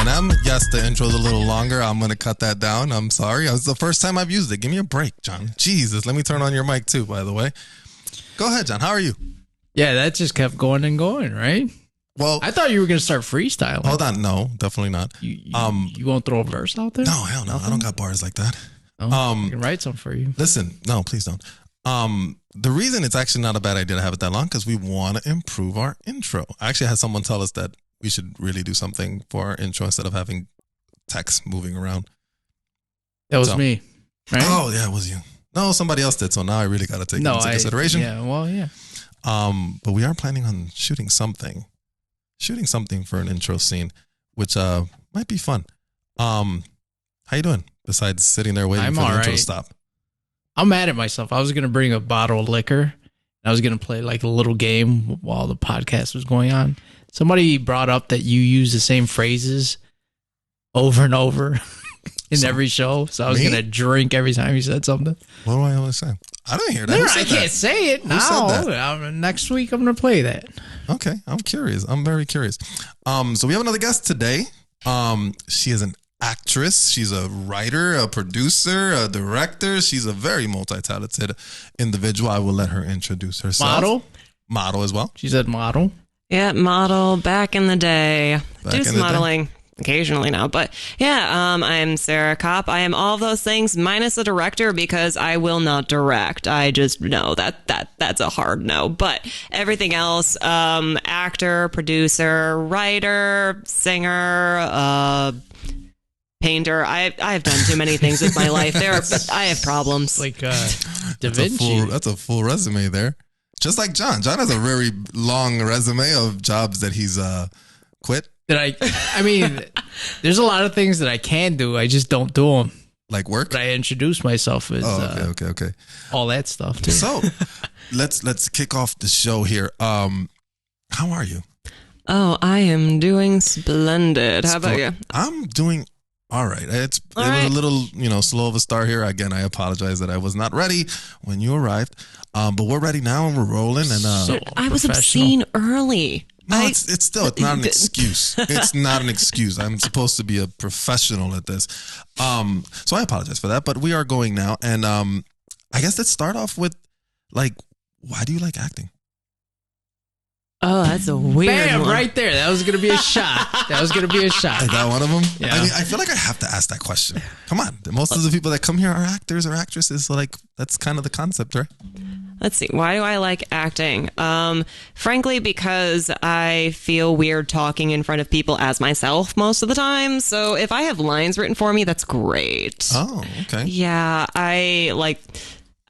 Caine M. Yes, the intro's a little longer. I'm going to cut that down. I'm sorry. It's the first time I've used it. Give me a break, John. Jesus, let me turn on your mic too, by the way. Go ahead, John. How are you? Yeah, that just kept going and going, right? Well, I thought you were going to start freestyling. Hold on. No, definitely not. You won't throw a verse out there? No, hell no. I don't got bars like that. Oh, I can write some for you. Listen, no, please don't. The reason it's actually not a bad idea to have it that long because we want to improve our intro. I actually had someone tell us that we should really do something for our intro instead of having text moving around. That was me, right? Oh, yeah, it was you. No, somebody else did. So now I really got to take it into consideration. Yeah, well, yeah. But we are planning on shooting something for an intro scene, which might be fun. How you doing? Besides sitting there waiting for the intro to stop. I'm mad at myself. I was going to bring a bottle of liquor. And I was going to play like a little game while the podcast was going on. Somebody brought up that you use the same phrases over and over in every show. So I was going to drink every time you said something. What do I always say? I didn't hear that. No, I can't say it. No, next week I'm going to play that. Okay, I'm curious. I'm very curious. So we have another guest today. She is an actress. She's a writer, a producer, a director. She's a very multi-talented individual. I will let her introduce herself. Model as well. She said model. Yeah, model back in the day. Do some modeling occasionally now. But yeah, I'm Sarah Kopp. I am all of those things minus a director because I will not direct. I just know that's a hard no. But everything else, actor, producer, writer, singer, painter. I've done too many things with my life. I have problems. Like Da Vinci. That's a full resume there. Just like John. John has a very long resume of jobs that he's quit. I mean, there's a lot of things that I can do. I just don't do them. Like work? But I introduce myself as okay. all that stuff too. So let's kick off the show here. How are you? Oh, I am doing splendid. How about you? I'm doing all right. It was a little, slow of a start here. Again, I apologize that I was not ready when you arrived. But we're ready now and we're rolling. And I was obscene early. No, it's not an excuse. It's not an excuse. I'm supposed to be a professional at this. So I apologize for that. But we are going now. And I guess let's start off with, why do you like acting? Oh, that's a weird one. Right there. That was going to be a shot. Is that one of them? Yeah. I mean, I feel like I have to ask that question. Come on. Most of the people that come here are actors or actresses. So that's kind of the concept, right? Let's see. Why do I like acting? Frankly, because I feel weird talking in front of people as myself most of the time. So if I have lines written for me, that's great. Oh, okay. Yeah,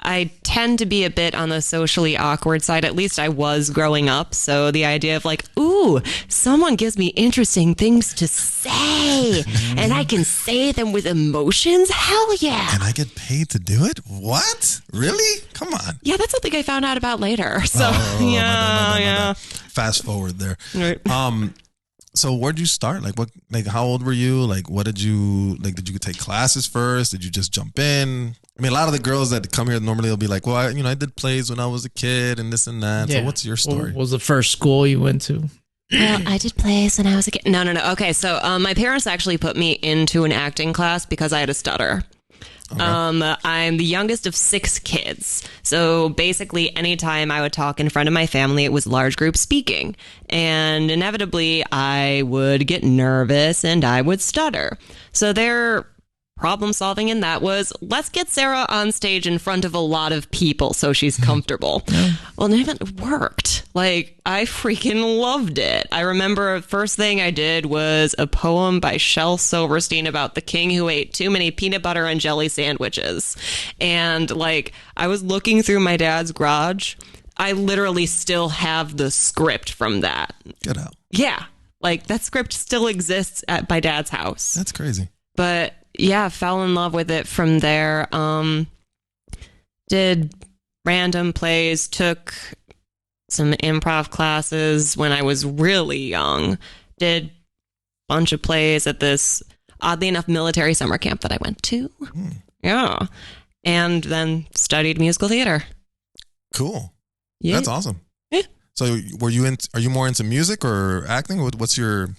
I tend to be a bit on the socially awkward side. At least I was growing up. So the idea of ooh, someone gives me interesting things to say and I can say them with emotions. Hell yeah. And I get paid to do it? What? Really? Come on. Yeah, that's something I found out about later. So yeah. Fast forward there. Right. So where'd you start? How old were you? What did you take classes first? Did you just jump in? I mean, a lot of the girls that come here normally will be like, well, I did plays when I was a kid and this and that. Yeah. So what's your story? What was the first school you went to? Well, I did plays when I was a kid. No. Okay, so my parents actually put me into an acting class because I had a stutter. Okay. I'm the youngest of 6 kids. So basically, anytime I would talk in front of my family, it was large group speaking. And inevitably, I would get nervous and I would stutter. So their problem solving in that was, let's get Sarah on stage in front of a lot of people so she's comfortable. Well, none of it worked. I freaking loved it. I remember the first thing I did was a poem by Shel Silverstein about the king who ate too many peanut butter and jelly sandwiches. And I was looking through my dad's garage. I literally still have the script from that. Get out. Yeah. That script still exists at my dad's house. That's crazy. But yeah, fell in love with it from there. Did random plays, took some improv classes when I was really young. Did a bunch of plays at this, oddly enough, military summer camp that I went to. Yeah. And then studied musical theater. Cool. Yeah. That's awesome. Yeah. So are you more into music or acting? What's your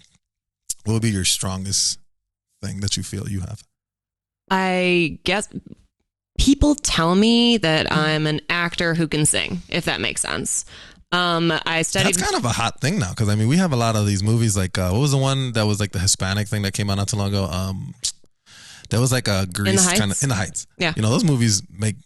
What would be your strongest thing that you feel you have? I guess people tell me that I'm an actor who can sing, if that makes sense. I studied. That's kind of a hot thing now, because I mean, we have a lot of these movies. Like, what was the one that was like the Hispanic thing that came out not too long ago? There was like a Grease kind of In the Heights. Yeah, you know, those movies make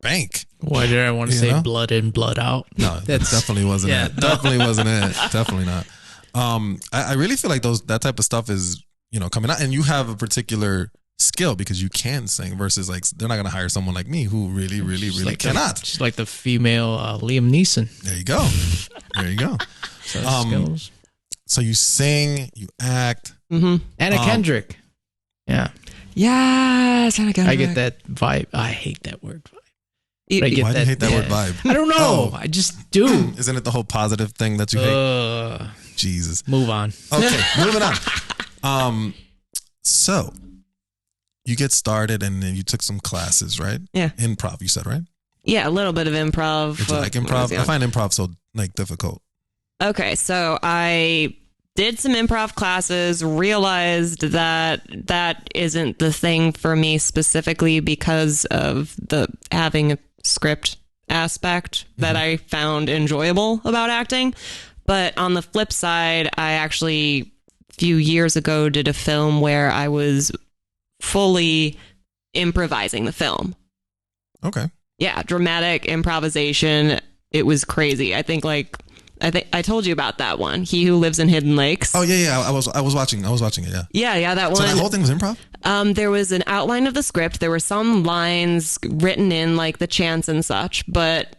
bank. Why did I want to say blood in, blood out? No, that definitely wasn't it. No. Definitely wasn't it. Definitely not. I really feel like that type of stuff is, you know, coming out, and you have a particular skill because you can sing versus like they're not going to hire someone like me who really like cannot. Just like the female Liam Neeson. There you go. There you go. Skills. So you sing, you act. Mm-hmm. Anna Kendrick. Yeah. Yes, Anna Kendrick. I get that vibe. I hate that word vibe. Why do you hate that word vibe? I don't know. I just do. Isn't it the whole positive thing that you hate? Jesus. Move on. Okay, moving on. So you get started and then you took some classes, right? Yeah. Improv, you said, right? Yeah, a little bit of improv. Did you like improv? I find improv so like difficult. Okay, so I did some improv classes, realized that isn't the thing for me specifically because of the having a script aspect that I found enjoyable about acting. But on the flip side, I actually a few years ago did a film where I was fully improvising the film. Okay. Yeah, dramatic improvisation. It was crazy. I think I told you about that one. He Who Lives in Hidden Lakes. Oh yeah. I was watching it. Yeah. Yeah. That one. So that whole thing was improv. There was an outline of the script. There were some lines written in, like the chants and such, but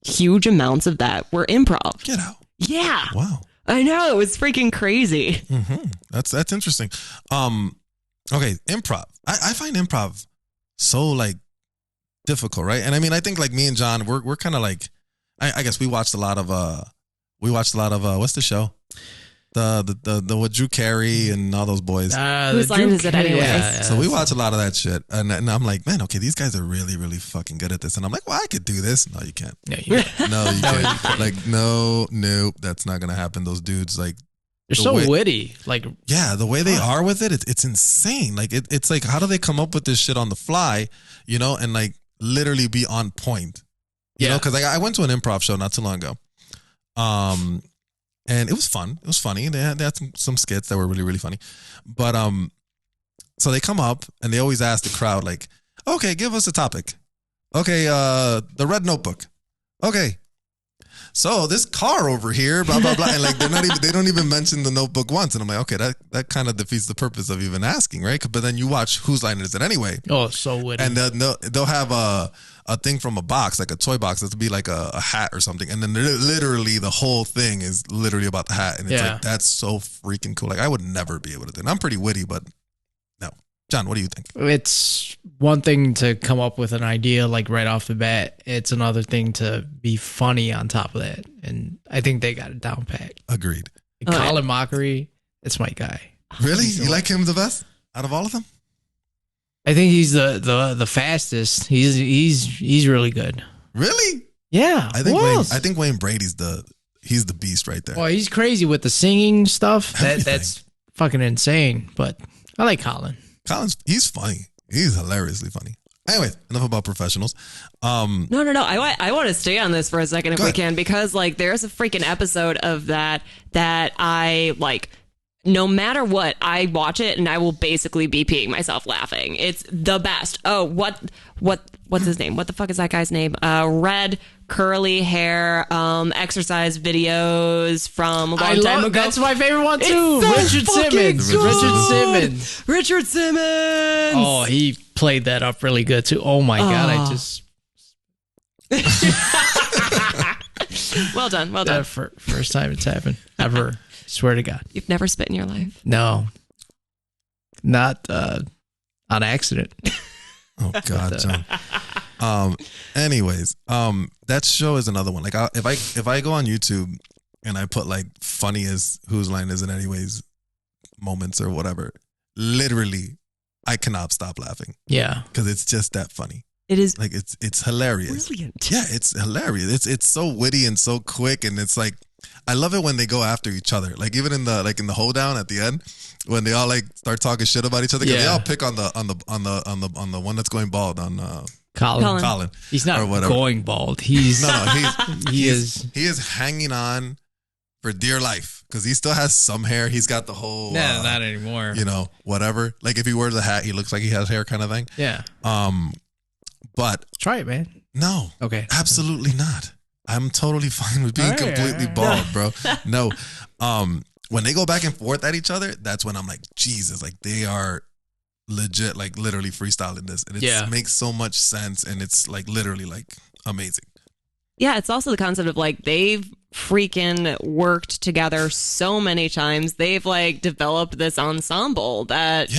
huge amounts of that were improv. Get out. Yeah. Wow. I know, it was freaking crazy. Mm-hmm. That's interesting. Okay, improv. I find improv so like difficult, right? And I mean, I think like me and John, we're kind of like, I guess we watched a lot of what's the show? The with Drew Carey and all those boys. Whose line is it anyway? Yeah, so we watch a lot of that shit, and I'm like, man, okay, these guys are really fucking good at this, and I'm like, well, I could do this. No, you can't. No, you can't. No, you can't. Like, nope, that's not gonna happen. Those dudes, like, they're so witty. Like, yeah, the way they are with it, it's insane. Like, it's like, how do they come up with this shit on the fly, you know, and like literally be on point, you know? Because like, I went to an improv show not too long ago, and it was fun. It was funny. They had some skits that were really funny, but so they come up and they always ask the crowd like, okay, give us a topic. Okay, the Red Notebook. Okay. So this car over here, blah blah blah, and like they don't even mention the Notebook once, and I'm like, okay, that kind of defeats the purpose of even asking, right? But then you watch Whose Line Is It Anyway? Oh, so witty. And they'll have a thing from a box, like a toy box, that'll be like a hat or something, and then literally the whole thing is literally about the hat, and it's like, that's so freaking cool. Like, I would never be able to do it. And I'm pretty witty, but no. John, what do you think? It's one thing to come up with an idea like right off the bat. It's another thing to be funny on top of that. And I think they got it down pat. Agreed. Colin Mockery, that's my guy. Really? You like him the best out of all of them? I think he's the fastest. He's really good. Really? Yeah. I think Wayne Brady's he's the beast right there. Well, he's crazy with the singing stuff. That's fucking insane. But I like Colin. He's funny. He's hilariously funny. Anyway, enough about professionals. No. I want to stay on this for a second if we can, because like there's a freaking episode of that I like. No matter what, I watch it and I will basically be peeing myself laughing. It's the best. Oh, what's his name? What the fuck is that guy's name? Red curly hair, exercise videos from a long time ago. That's my favorite one too. So Richard Simmons. Richard Simmons. Oh, he played that up really good too. Oh my God, I just. Well done. First time it's happened ever. Swear to God. You've never spit in your life? No. Not on accident. Oh God, John. Anyways, that show is another one. Like, if I go on YouTube and I put like funniest Whose Line Is It Anyways moments or whatever, literally, I cannot stop laughing. Yeah, because it's just that funny. It is like it's hilarious. Brilliant. Yeah, it's hilarious. It's so witty and so quick, and it's like I love it when they go after each other. Like even in the hoedown at the end, when they all like start talking shit about each other, because they all pick on the one that's going bald on Colin. He's not or whatever. going bald. He's he is hanging on for dear life because he still has some hair. He's got the whole not anymore. You know, whatever. Like if he wears a hat, he looks like he has hair, kind of thing. Yeah. But try it, man. No. Okay. Absolutely not. I'm totally fine with being completely bald, bro. No. When they go back and forth at each other, that's when I'm like, Jesus, like they are legit, like literally freestyling this. And it makes so much sense. And it's like literally like amazing. Yeah, it's also the concept of like they've freaking worked together so many times. They've like developed this ensemble that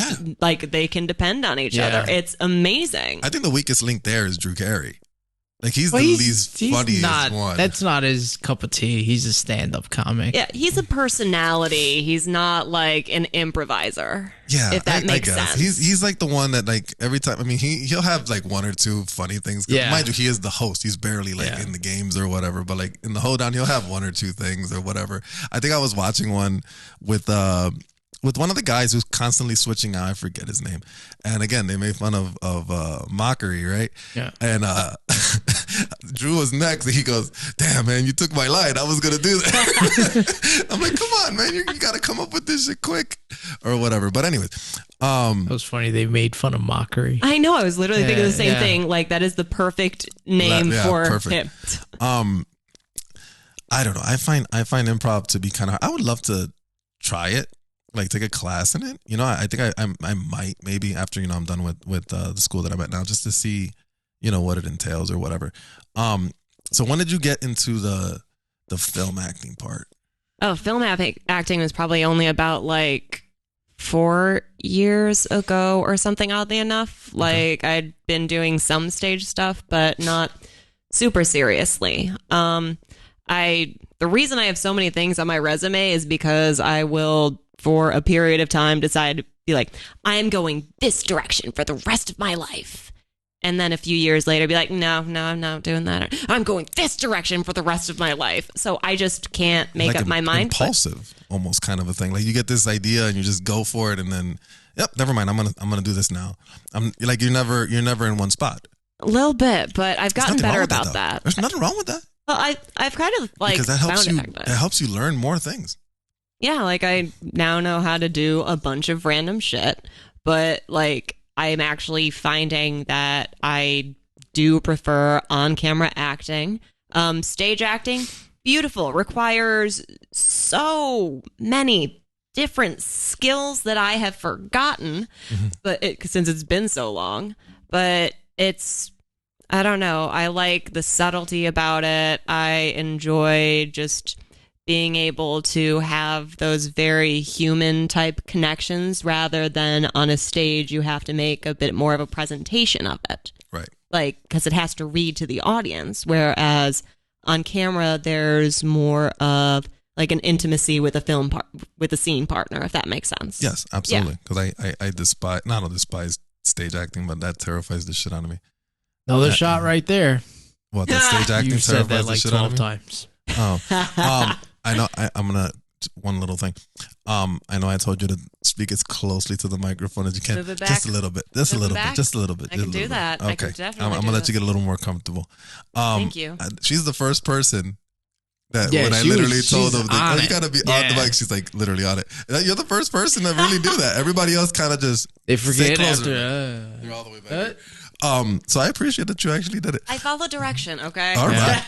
like they can depend on each other. It's amazing. I think the weakest link there is Drew Carey. Like he's the least funniest one. That's not his cup of tea. He's a stand-up comic. Yeah, he's a personality. He's not like an improviser. Yeah, if that makes sense. He's like the one that like every time. I mean, he'll have like one or two funny things. Yeah, mind you, he is the host. He's barely like in the games or whatever. But like in the hoedown, he'll have one or two things or whatever. I think I was watching one with one of the guys who's constantly switching out. I forget his name. And again, they made fun of mockery, right? Yeah. And Drew was next, and he goes, "Damn, man, you took my line. I was gonna do that." I'm like, "Come on, man, you got to come up with this shit quick, or whatever." But anyways, it was funny. They made fun of mockery. I know. I was literally thinking the same thing. Like that is the perfect name for him. I don't know. I find improv to be kind of. I would love to try it. Like take a class in it, you know. I think I might maybe after I'm done with the school that I'm at now, just to see, what it entails or whatever. So when did you get into the film acting part? Oh, film acting was probably only about like 4 years ago or something. Oddly enough, like I'd been doing some stage stuff, but not super seriously. The reason I have so many things on my resume is because I will, for a period of time, decide to be like, I'm going this direction for the rest of my life. And then a few years later, be like, no, I'm not doing that. I'm going this direction for the rest of my life. So I just can't make up my mind. Impulsive, almost kind of a thing. Like you get this idea and you just go for it, and then, never mind. I'm gonna do this now. I'm like you're never in one spot. A little bit, but I've gotten better about that. There's nothing wrong with that. Well, I've kind of like because that helps you learn more things. Yeah, like I now know how to do a bunch of random shit, but like I'm actually finding that I do prefer on-camera acting. Stage acting, beautiful, requires so many different skills that I have forgotten, but since it's been so long. But I don't know. I like the subtlety about it. I enjoy just being able to have those very human type connections rather than on a stage you have to make a bit more of a presentation of it. Right. Like, because it has to read to the audience, whereas on camera there's more of like an intimacy with with a scene partner, if that makes sense. Yes, absolutely. Because I despise stage acting, but that terrifies the shit out of me. Another shot right there. What, that stage acting You've said terrifies that like the shit 12 out of me? times. Oh, I know. I'm gonna one little thing. I know I told you to speak as closely to the microphone as you can. Just a little bit. Just a little bit. Just a little bit. I can do that. Okay. I can definitely I'm gonna let you get a little more comfortable. Thank you. She's the first person that when I literally told them, you gotta be on the mic. She's like literally on it. You're the first person to really do that. Everybody else kind of just they forget after. You're all the way back. So I appreciate that you actually did it. I follow direction, okay? All right.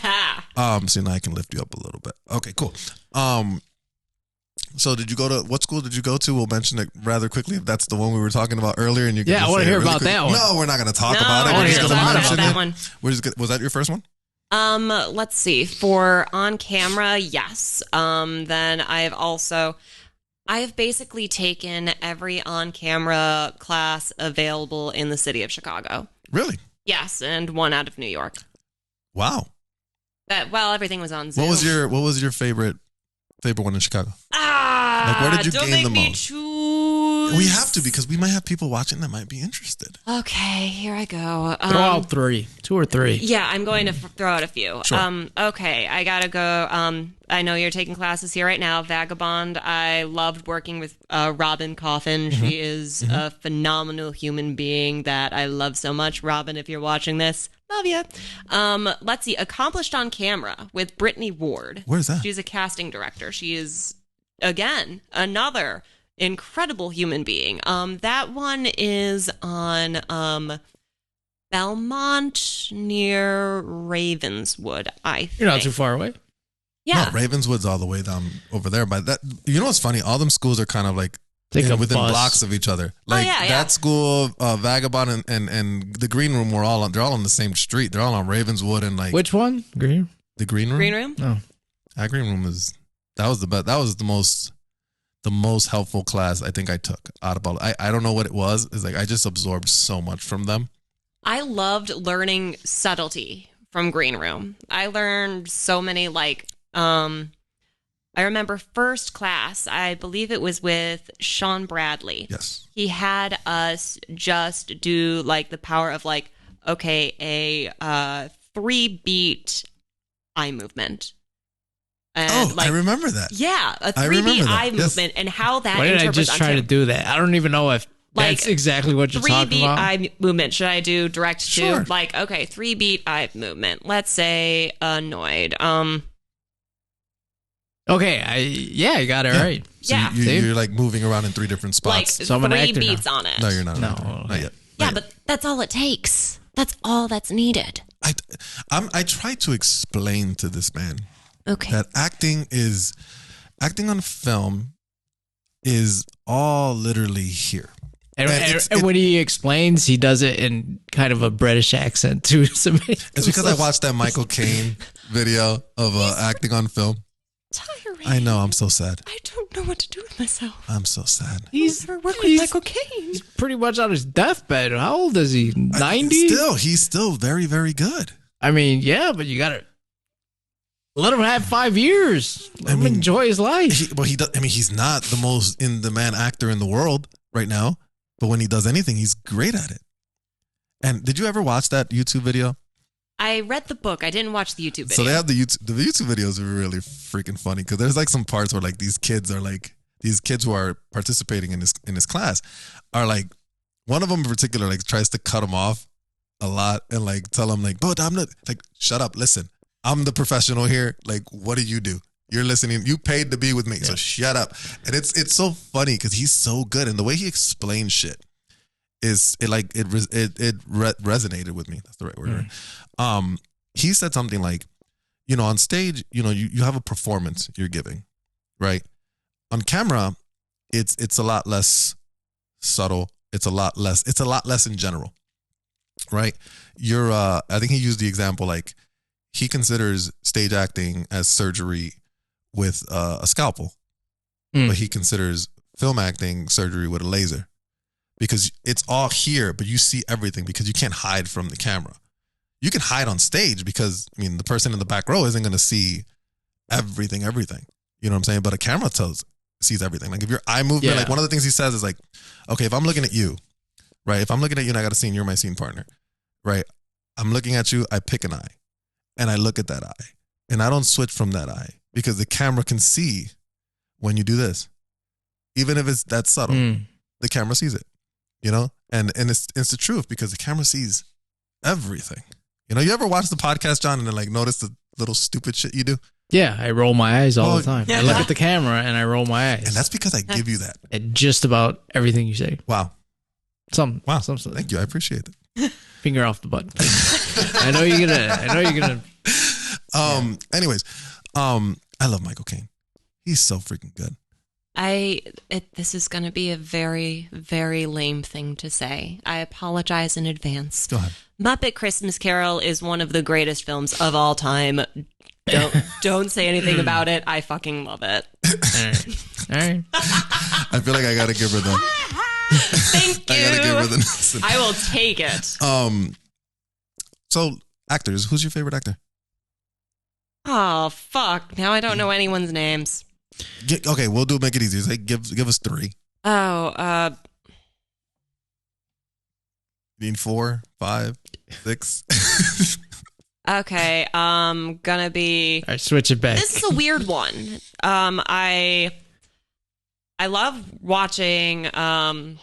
So now I can lift you up a little bit. Okay, cool. So what school did you go to? We'll mention it rather quickly if that's the one we were talking about earlier. And you can I want to hear about that one. No, we're not going to talk about it. We're just going to mention that one. Was that your first one? Let's see. For on camera, yes. Then I've basically taken every on-camera class available in the city of Chicago. Really? Yes, and one out of New York. Wow. Everything was on Zoom. What was your favorite one in Chicago? Like where did you gain the most? Don't make me news. We have to, because we might have people watching that might be interested. Okay, here I go. Throw out 3, 2 or 3. Yeah, I'm going to throw out a few. Sure. Okay, I gotta go. I know you're taking classes here right now. Vagabond. I loved working with Robin Coffin. She is a phenomenal human being that I love so much. Robin, if you're watching this, love you. Let's see. Accomplished on Camera with Brittany Ward. Where's that? She's a casting director. She is, again, another incredible human being. That one is on Belmont near Ravenswood, I think. You're not too far away. Yeah. No, Ravenswood's all the way down over there. But that, you know what's funny? All them schools are kind of like Take a within bus. blocks of each other. Like yeah. that school, Vagabond and the Green Room they're all on the same street. They're all on Ravenswood and like Which one? Green? the Green Room. Green Room? Oh. That Green Room that was the best. That was the most helpful class I think I took out of all. I don't know what it was. It's like I just absorbed so much from them. I loved learning subtlety from Green Room. I learned so many I remember first class, I believe it was with Sean Bradley. Yes. He had us just do like the power of like, okay, a 3-beat eye movement. And I remember that. Yeah, a I remember 3-beat that, ie yes. movement and how that Why did I interprets just try onto to do that? I don't even know if Like, that's exactly what you're talking 3-beat about. eye movement. Should I do direct to? Sure. Like, okay, 3-beat eye movement. Let's say annoyed. Okay, you got it right. So Yeah. you're like moving around in 3 different Like spots. So I'm an 3 actor now. beats on it. No, you're not. No, Not okay. yet. Yeah, Not yet. but that's all it takes. That's all that's needed. I try to explain to this man Okay. that acting on film is all literally here. And, And and, it's- and when he explains, he does it in kind of a British accent too. It's because I watched that Michael Caine video of acting on film. Tiring. I know, I'm so sad. I don't know what to do with myself. I'm so sad. He's Never work with he's Michael Caine. pretty much on his deathbed. How old is he? 90? He's still very, very good. I mean, yeah, but you gotta let him have 5 years. Let him enjoy his life. He does. I mean, he's not the most in-demand actor in the world right now, but when he does anything, he's great at it. And did you ever watch that YouTube video? I read the book. I didn't watch the YouTube video. So they have the YouTube videos are really freaking funny because there's like some parts where like these kids who are participating in this class are like, one of them in particular like tries to cut him off a lot and like tell him like, but I'm not, like, shut up, listen, I'm the professional here. Like, what do? You're listening. You paid to be with me, so shut up. And it's so funny because he's so good, and the way he explains shit resonated with me. That's the right word. Right? He said something like, on stage, you have a performance you're giving, right? On camera, it's a lot less subtle. It's a lot less in general, right? I think he used the example like he considers stage acting as surgery with a scalpel, but he considers film acting surgery with a laser. Because it's all here, but you see everything because you can't hide from the camera. You can hide on stage because, the person in the back row isn't going to see everything. You know what I'm saying? But a camera sees everything. Like if your eye movement, like one of the things he says is like, okay, if I'm looking at you, right? If I'm looking at you and I got a scene, you're my scene partner, right? I'm looking at you, I pick an eye and I look at that eye and I don't switch from that eye because the camera can see when you do this. Even if it's that subtle, the camera sees it. And it's the truth because the camera sees everything. You ever watch the podcast, John, and then like notice the little stupid shit you do? Yeah, I roll my eyes all the time. I look at the camera and I roll my eyes. And that's because I give you that. At just about everything you say. Wow. Some Thank you. I appreciate it. Finger off the button. I know you're gonna. Anyways, I love Michael Caine. He's so freaking good. This is going to be a very, very lame thing to say. I apologize in advance. Go ahead. Muppet Christmas Carol is one of the greatest films of all time. Don't say anything about it. I fucking love it. All right. I feel like I gotta give her the. Thank you. I gotta give her the. Listen. I will take it. So actors, who's your favorite actor? Oh fuck! Now I don't know anyone's names. Okay, we'll make it easy. Say, give us 3. Oh, You need 4, 5, 6. okay. Gonna be. All right, switch it back. This is a weird one. I love watching. Arnold.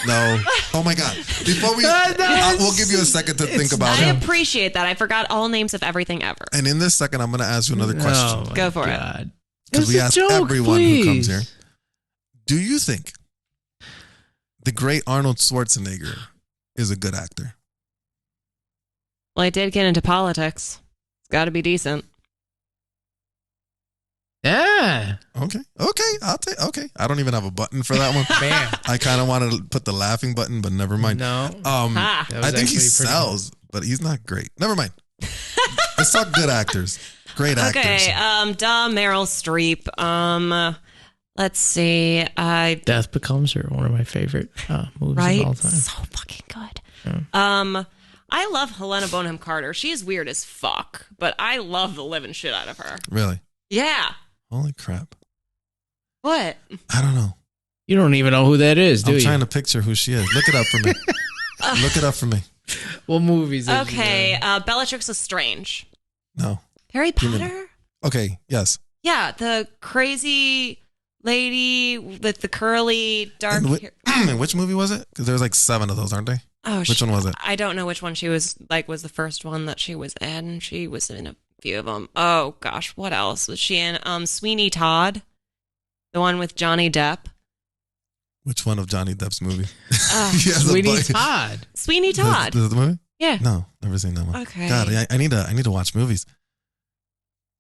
No. Oh my God. Before we, we'll give you a second to think about I it. appreciate that. I forgot all names of everything ever. And in this second, I'm going to ask you another question. Oh, my Go for it. God. Because It's we a ask joke, everyone who comes please. here. Do you think the great Arnold Schwarzenegger is a good actor? Well, I did get into politics. It's got to be decent. Yeah. Okay. I'll take. Okay. I don't even have a button for that one. Man. I kind of wanted to put the laughing button, but never mind. No. Ha. That was I think he actually pretty sells, but he's not great. Never mind. Let's talk good actors. Great actors. Okay. Meryl Streep. Let's see. Death Becomes Her, one of my favorite movies Right. of all time. So fucking good. Yeah. I love Helena Bonham Carter. She's weird as fuck, but I love the living shit out of her. Really? Yeah. Holy crap. What? I don't know. You don't even know who that is, do I'm you? trying to picture who she is. Look it up for me. Look it up for me. What movies? is Okay. Bellatrix Lestrange. No. Harry You mean- Potter? Okay. Yes. Yeah, the crazy lady with the curly dark hair. And which movie was it? Because there's like 7 of those, aren't they? Oh, Which one was it? I don't know which one she was was the first one that she was in. She was in a few of them. Oh gosh, what else was she in? Sweeney Todd, the one with Johnny Depp. Which one of Johnny Depp's movie? He has a Sweeney bug. Todd. Sweeney Todd. Is it the movie? Yeah. No, never seen that one. Okay. God, I need to watch movies.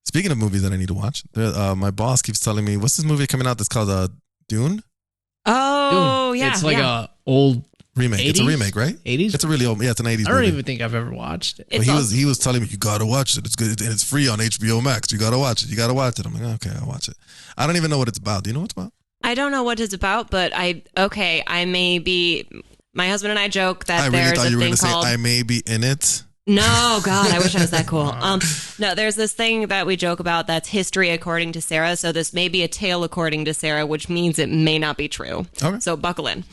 Speaking of movies that I need to watch, my boss keeps telling me, what's this movie coming out that's called Dune? Oh Dude, yeah. It's like yeah. a old Remake. It's a 80s? remake, right? 80s. It's a really old, it's an 80s I don't movie. even think I've ever watched it. But he was telling me, you gotta watch it. It's good and it's free on HBO Max. You gotta watch it. You gotta watch it. I'm like, okay, I'll watch it. I don't even know what it's about. Do you know what it's about? I don't know what it's about, but I may be. My husband and I joke that I really there's thought a you were thing gonna say called. I may be in it. No, God, I wish I was that cool. No, there's this thing that we joke about that's history according to Sarah. So this may be a tale according to Sarah, which means it may not be true. Okay. So buckle in.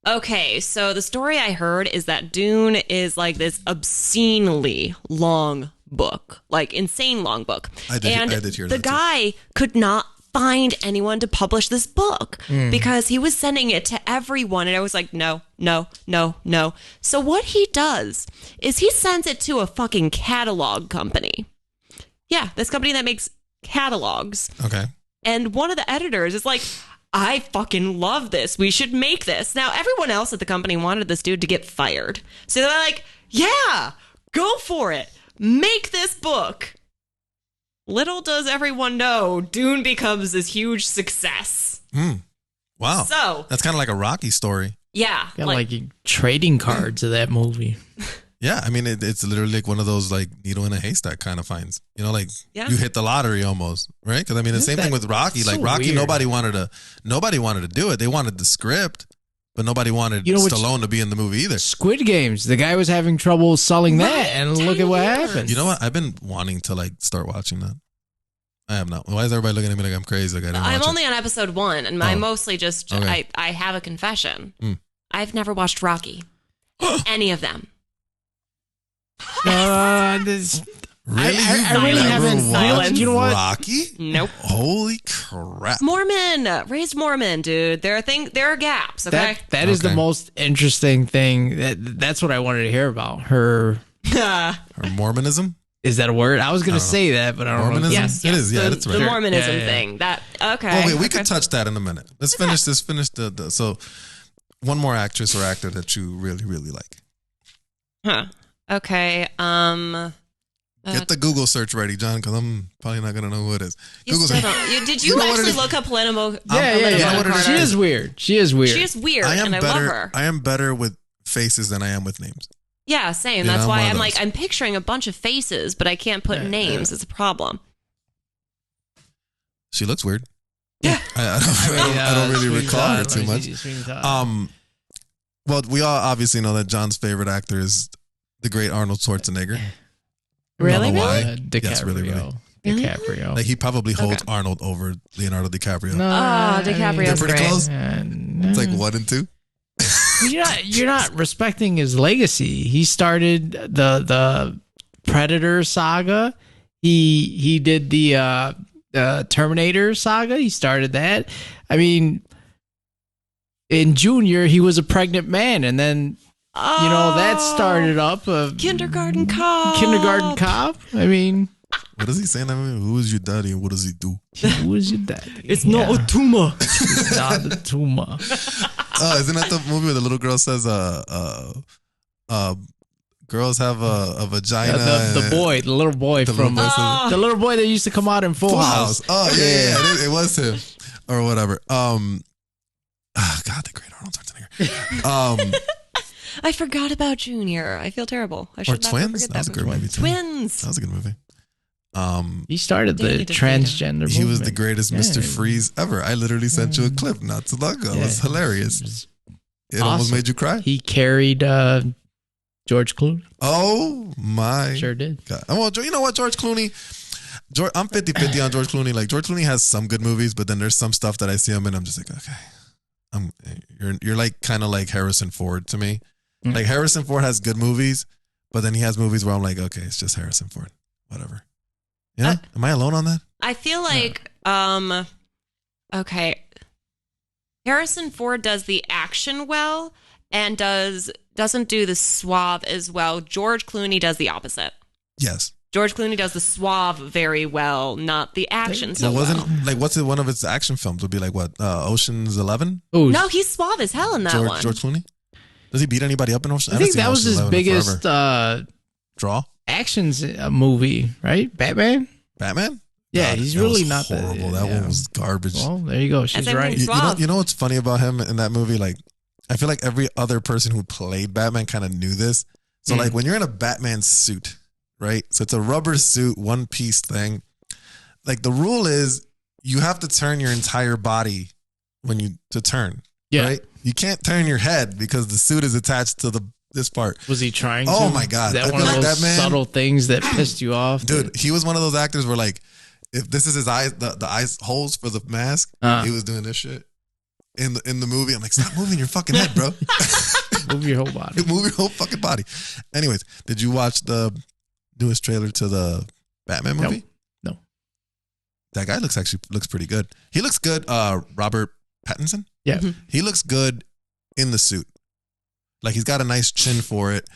Okay, so the story I heard is that Dune is like this obscenely long book, like insane long book. I did hear the that too. guy could not find anyone to publish this book because he was sending it to everyone, and I was like, no. So what he does is he sends it to a fucking catalog company. Yeah, this company that makes catalogs. Okay. And one of the editors is like, I fucking love this. We should make this. Now, everyone else at the company wanted this dude to get fired. So they're like, yeah, go for it. Make this book. Little does everyone know, Dune becomes this huge success. Wow. So That's kind of like a Rocky story. yeah. Got like trading cards of that movie. Yeah, I mean, it's literally like one of those like needle in a haystack kind of finds. You know, like Yeah. you hit the lottery almost, right? Because I mean, the same thing with Rocky. so Like Rocky, weird. nobody wanted to do it. They wanted the script, but nobody wanted You know what's- Stallone to be in the movie either. Squid Games. The guy was having trouble selling that, Right, and 10 look at what years. happened. You know what? I've been wanting to like start watching that. I have not. Why is everybody looking at me like I'm crazy? Like I didn't I'm watch only on episode 1, and I Oh. mostly just, Okay. I have a confession. Mm. I've never watched Rocky. Any of them. This, it. Really? I You've really never haven't- watched you know what? Rocky? Nope. Holy crap! Mormon, raised Mormon, dude. There are gaps, okay? that is the Okay. most interesting thing. That's what I wanted to hear about. Her, Or Mormonism? is that a word? I was going I to don't say that, but I don't Mormonism? know. Yes, It yes, is, yeah, the, that's right. the Sure. Mormonism Yeah, yeah. thing. That okay. Oh wait, we okay. could touch that in a minute. Let's finish this. Finish the so one more actress or actor that you really really like. Huh. Okay. Get the Google search ready, John, because I'm probably not gonna know who it is. You Google still search. don't. Did You you, know what it actually is? look up Helena? Yeah. You know what it is? She is weird. She is weird. She is weird, I am and I love better. her. I am better with faces than I am with names. Yeah, same. Yeah, That's I'm why one of I'm those. like, I'm picturing a bunch of faces, but I can't put Yeah, names. It's a problem. She looks weird. Yeah. I don't really Sweeney recall her Todd, too like, much. Sweeney Todd. Well, we all obviously know that John's favorite actor is the great Arnold Schwarzenegger. Really, Don't know why. DiCaprio. Yes, really. Really? DiCaprio. Like he probably holds Arnold over Leonardo DiCaprio. No, DiCaprio's They're pretty great. close. No. It's like 1 and 2. You're not respecting his legacy. He started the Predator saga. He did the Terminator saga. He started that. I mean, in Junior, he was a pregnant man, and then that started up Kindergarten Cop. Kindergarten Cop. I mean, What does he say in that movie? Who is your daddy and what does he do? who is your daddy? It's not a tumor. It's not a tumor. Isn't that the movie where the little girl says, girls have a vagina? The little boy from the little boy that used to come out in Full House. Oh yeah. It was him or whatever. God, the great Arnold Schwarzenegger. I forgot about Junior. I feel terrible. I Or should not Twins. forget That was a good movie too. Twins. That was a good movie. He started the Danny DeVito. transgender movement. He was the greatest Mr. Yeah. Freeze ever. I literally sent you a clip not too long ago. It was hilarious. It almost awesome. made you cry. He carried George Clooney. Oh my Sure did. God. Well, you know what, George Clooney? I'm 50-50 on George Clooney. Like, George Clooney has some good movies, but then there's some stuff that I see him in. I'm just like, okay, you're like kind of like Harrison Ford to me. Mm. Like Harrison Ford has good movies, but then he has movies where I'm like, okay, it's just Harrison Ford, whatever. Yeah, am I alone on that? I feel like, okay, Harrison Ford does the action well and doesn't do the suave as well. George Clooney does the opposite. Yes. George Clooney does the suave very well, not the action so well. Like, what's one of its action films would be like what? Ocean's 11? Oh No, he's suave as hell in that one. George Clooney? Does he beat anybody up in Ocean? I think that was his biggest draw. actions movie, right? Batman. Yeah, God, he's that really was not horrible. That one was garbage. Well, there you go. She's That's right. everything. You know what's funny about him in that movie? Like, I feel like every other person who played Batman kind of knew this. So, like, when you're in a Batman suit, right? So it's a rubber suit, one piece thing. Like, the rule is you have to turn your entire body to turn. Yeah. Right? You can't turn your head because the suit is attached to this part. Was he trying? Oh to? my God! Is that I one of feel like those that man- subtle things that pissed you off, Dude, he was one of those actors where, like, if this is his eyes, the eyes holes for the mask, he was doing this shit in the movie. I'm like, stop moving your fucking head, bro. Move your whole body. Move your whole fucking body. Anyways, did you watch the newest trailer to the Batman movie? No. That guy looks pretty good. He looks good. Robert Pattinson. Yeah. He looks good in the suit. Like, he's got a nice chin for it.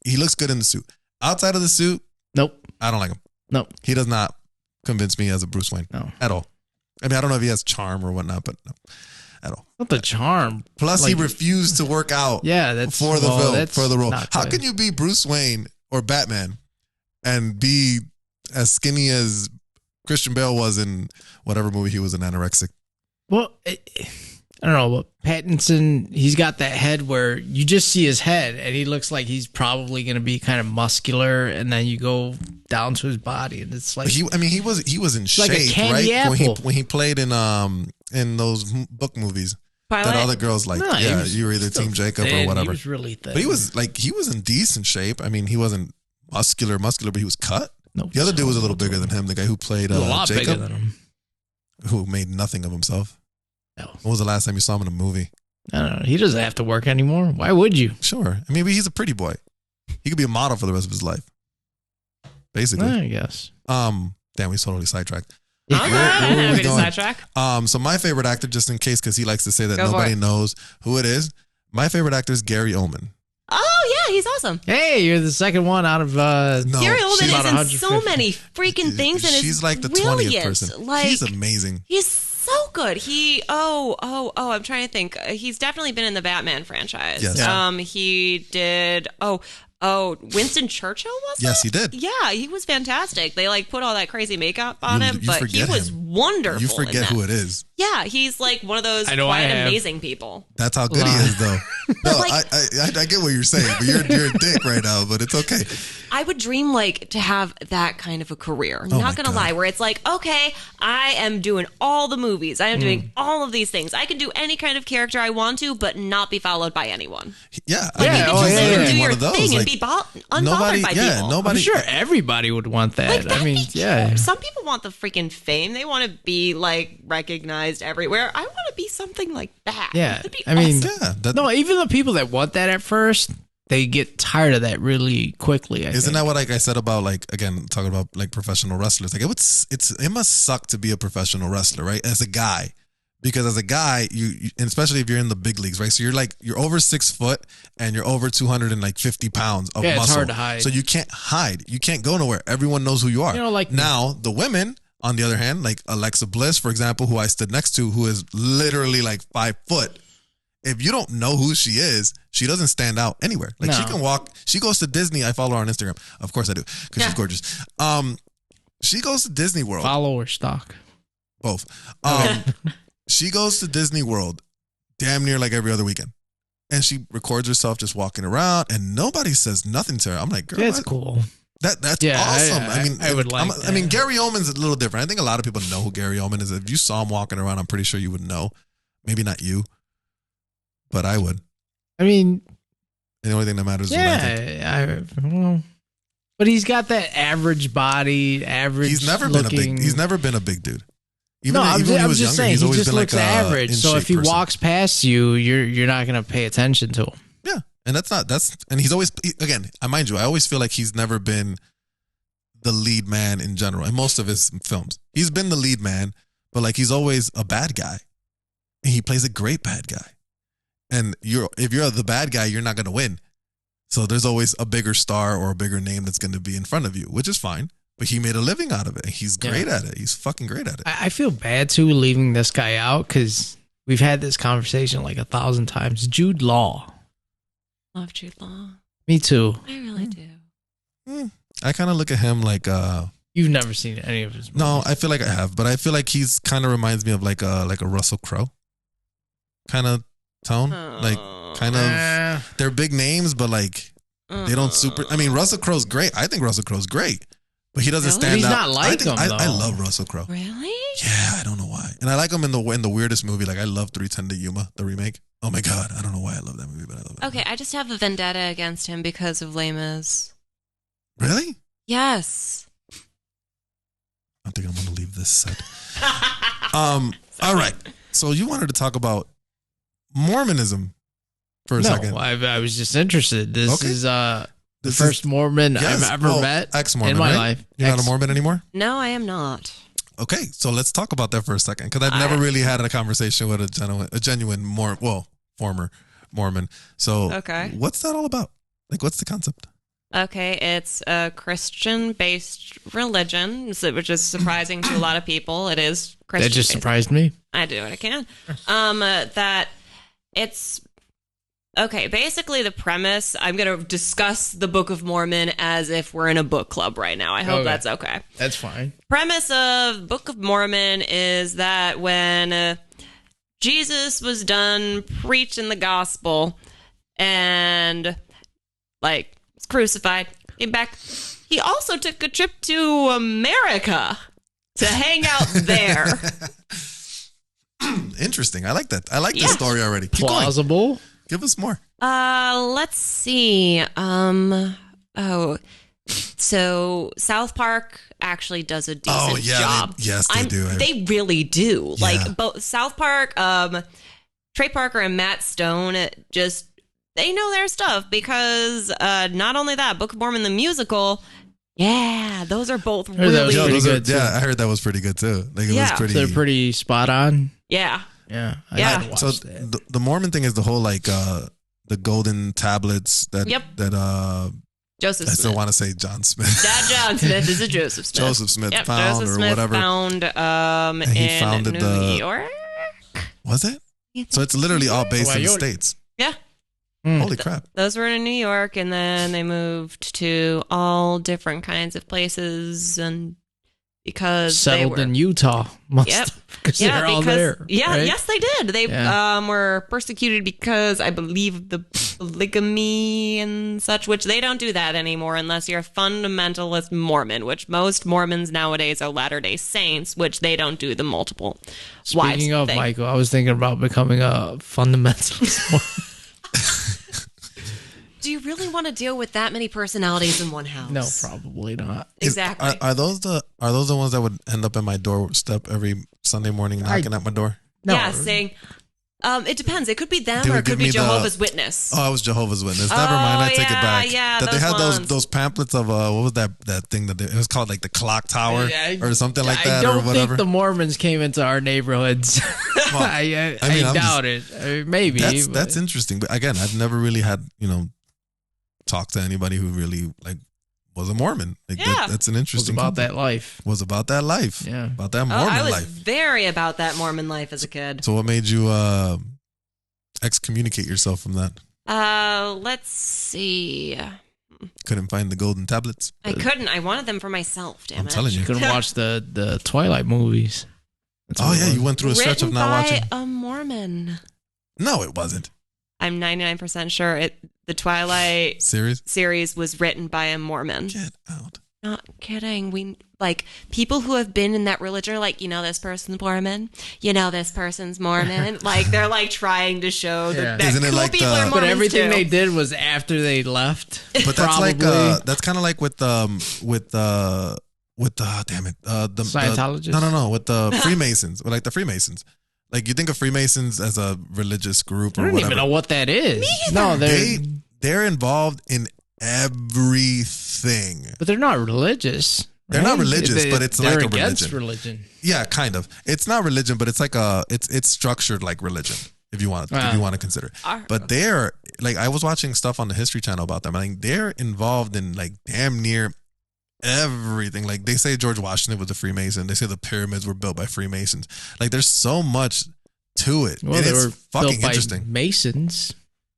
He looks good in the suit. Outside of the suit, Nope. I don't like him. Nope. He does not convince me as a Bruce Wayne at all. I mean, I don't know if he has charm or whatnot, but no, at all. Not the charm. Plus, he refused to work out. Yeah, that's for the film, for the role. not How good. can you be Bruce Wayne or Batman and be as skinny as Christian Bale was in whatever movie he was in, anorexic? Well, I don't know, but Pattinson, he's got that head where you just see his head and he looks like he's probably going to be kind of muscular, and then you go down to his body and it's like He was in like a shape, candy right? apple. When he played in those book movies Twilight? that all the girls like. No, he yeah, was you were either still Team Jacob thin. or whatever. He was really thin. But he was in decent shape. I mean, he wasn't muscular, but he was cut. No, The other dude was a little bigger than him. The guy who played a lot bigger Jacob, than him. who made nothing of himself. No. When was the last time you saw him in a movie? I don't know. He doesn't have to work anymore. Why would you? Sure. I mean, he's a pretty boy. He could be a model for the rest of his life. Basically. I guess. Damn, we totally sidetracked. I'm Where not were we happy to going? sidetrack. So my favorite actor, just in case, because he likes to say that Go for nobody it. knows who it is. My favorite actor is Gary Oldman. Oh, yeah, he's awesome. Hey, you're the second one out of No, Gary she's Oldman about is in so 150. many freaking things, and she's is like the brilliant. 20th person. Like, He's amazing. He's so good. I'm trying to think. He's definitely been in the Batman franchise. Yes. Yeah. He did. Winston Churchill was. Yes, it? he did. Yeah, he was fantastic. They like put all that crazy makeup on him, You but he forget was him. wonderful. You forget who it is. Yeah, he's like one of those quiet, amazing people. That's how good he is, though. No, I get what you're saying, but you're a dick right now, but it's okay. I would dream like to have that kind of a career. I'm not going to lie, where it's like, okay, I am doing all the movies. I am doing all of these things. I can do any kind of character I want to, but not be followed by anyone. Yeah. Like, you can just live and do your thing and like, be unbothered by people. I'm sure everybody would want that. Like, I mean, yeah. Some people want the freaking fame. They want to be like recognized everywhere. I want to be something like that. Yeah. I mean, no, even the people that want that at first, they get tired of that really quickly. Isn't that what like I said about like, again, talking about like professional wrestlers? Like it must suck to be a professional wrestler, right? As a guy, because as a guy, you and especially if you're in the big leagues, right? So you're over 6 foot and you're over 250 pounds of muscle. It's hard to hide. So you can't hide. You can't go nowhere. Everyone knows who you are. You know, like now the women, on the other hand, like Alexa Bliss, for example, who I stood next to, who is literally like 5 foot. If you don't know who she is, she doesn't stand out anywhere. Like she can walk. She goes to Disney. I follow her on Instagram. Of course I do, because she's gorgeous. She goes to Disney World. Follow or stalk? Both. She goes to Disney World damn near like every other weekend. And she records herself just walking around and nobody says nothing to her. I'm like, girl, that's cool. That's awesome. I would like I mean, Gary Oldman's a little different. I think a lot of people know who Gary Oldman is. If you saw him walking around, I'm pretty sure you would know. Maybe not you, but I would. I mean, the only thing that matters is what I think. But he's got that average body, average. He's never been a big dude. Even when he was younger, he's always been like average. So if he walks past you, you're not going to pay attention to him. Yeah, and and he's always again. Mind you, I always feel like he's never been the lead man in general in most of his films. He's been the lead man, but like he's always a bad guy, and he plays a great bad guy. And if you're the bad guy, you're not going to win. So there's always a bigger star or a bigger name that's going to be in front of you, which is fine. But he made a living out of it. He's great at it. He's fucking great at it. I feel bad too leaving this guy out because we've had this conversation like 1,000 times. Jude Law. Love Jude Law. Me too. I really do. I kind of look at him like you've never seen any of his movies. No, I feel like I have, but I feel like he's kind of reminds me of like a Russell Crowe kind of tone. Like kind of they're big names, but like they don't super. I mean, Russell Crowe's great. I think Russell Crowe's great. But he doesn't stand out. He's not like him, though. I love Russell Crowe. Really? Yeah, I don't know why. And I like him in the weirdest movie. Like I love 310 to Yuma, the remake. Oh my god, I don't know why I love that movie, but I love it. Okay, I just have a vendetta against him because of Les Mis. Really? Yes. I think I'm going to leave this set. All right. So you wanted to talk about Mormonism for a second. No, I was just interested. This is the first Mormon I've ever met ex-Mormon, in my right? life. You're not a Mormon anymore? No, I am not. Okay, so let's talk about that for a second, because I've never really had a conversation with a genuine former Mormon. So what's that all about? Like, what's the concept? Okay, it's a Christian-based religion, which is surprising to a lot of people. It is Christian. That just surprised me. I do what I can. That it's... Okay, basically the premise, I'm going to discuss the Book of Mormon as if we're in a book club right now. I hope that's okay. That's fine. Premise of Book of Mormon is that when Jesus was done preaching the gospel and, like, was crucified, came back, he also took a trip to America to hang out there. Interesting. I like that. I like this story already. Keep plausible. Going. Give us more. Let's see. So South Park actually does a decent job. They do. They really do. Yeah. Like both South Park, Trey Parker and Matt Stone, they know their stuff because not only that, Book of Mormon the musical. Yeah, those are both really good. Yeah, I heard that was pretty good too. Like it was pretty. They're pretty spot on. Yeah. Yeah. So the Mormon thing is the whole like the golden tablets that Joseph I still want to say John Smith. That John Smith is a Joseph Smith. Joseph Smith found Joseph or Smith whatever. Found in New York. Was it? So it's literally all based in the States. Yeah. Holy crap. Those were in New York, and then they moved to all different kinds of places and because settled they were in Utah. Yep. Because they're all there. Yeah, right? yes, they did. They were persecuted because I believe of the polygamy and such, which they don't do that anymore unless you're a fundamentalist Mormon, which most Mormons nowadays are Latter-day Saints, which they don't do the multiple wives Speaking of, thing. Michael, I was thinking about becoming a fundamentalist Mormon. Do you really want to deal with that many personalities in one house? No, probably not. Exactly. Are those the ones that would end up at my doorstep every Sunday morning knocking at my door? No. Yeah, saying, it depends. It could be them They or would it could give be me Jehovah's Witness. Oh, I was Jehovah's Witness. Never mind. I take it back. Yeah, that they had ones. those pamphlets of what was that thing that it was called, like the clock tower or something like that, I don't or whatever. think the Mormons came into our neighborhoods. Well, I I'm doubt it. Maybe. That's interesting. But again, I've never really had talked to anybody who really was a Mormon. That's an interesting. Was about that life. Was about that life. Yeah. About that Mormon I was life. very about that Mormon life as a kid. So what made you excommunicate yourself from that? Let's see. Couldn't find the golden tablets. I couldn't. I wanted them for myself. Damn I'm it. telling you. Couldn't watch the Twilight movies. That's what it was. You went through a stretch of not watching. Written by a Mormon. No, it wasn't. I'm 99% sure the Twilight series was written by a Mormon. Get out. Not kidding. We people who have been in that religion are like, this person's Mormon. This person's Mormon. They're trying to show that Isn't cool it like people are Mormons But everything too. they did was after they left. But that's probably. that's kind of like with damn it the Scientologists? No with the Freemasons, with the Freemasons. Like you think of Freemasons as a religious group or I don't whatever. even know what that is. No, they're involved in everything. But they're not religious. They're not religious, but it's like a against religion. Yeah, kind of. It's not religion, but it's like it's structured like religion, if you want to consider. But they're I was watching stuff on the History Channel about them. They're involved in damn near everything. They say George Washington was a Freemason. They say the pyramids were built by Freemasons. There's so much to it. Well, it they is were fucking built by Masons. Masons.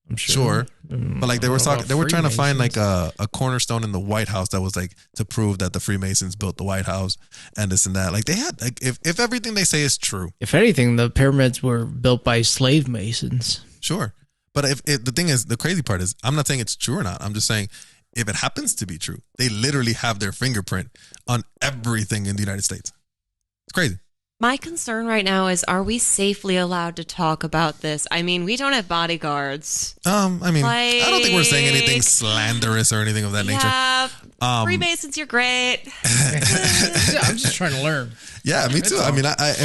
I'm sure. But they were trying to find a cornerstone in the White House that was to prove that the Freemasons built the White House and this and that. They had if everything they say is true. If anything, the pyramids were built by slave masons. Sure. But if the thing is, the crazy part is, I'm not saying it's true or not. I'm just saying if it happens to be true, they literally have their fingerprint on everything in the United States. It's crazy. My concern right now is, are we safely allowed to talk about this? We don't have bodyguards. I don't think we're saying anything slanderous or anything of that nature. Yeah, Freemasons, you're great. I'm just trying to learn. Yeah, me too.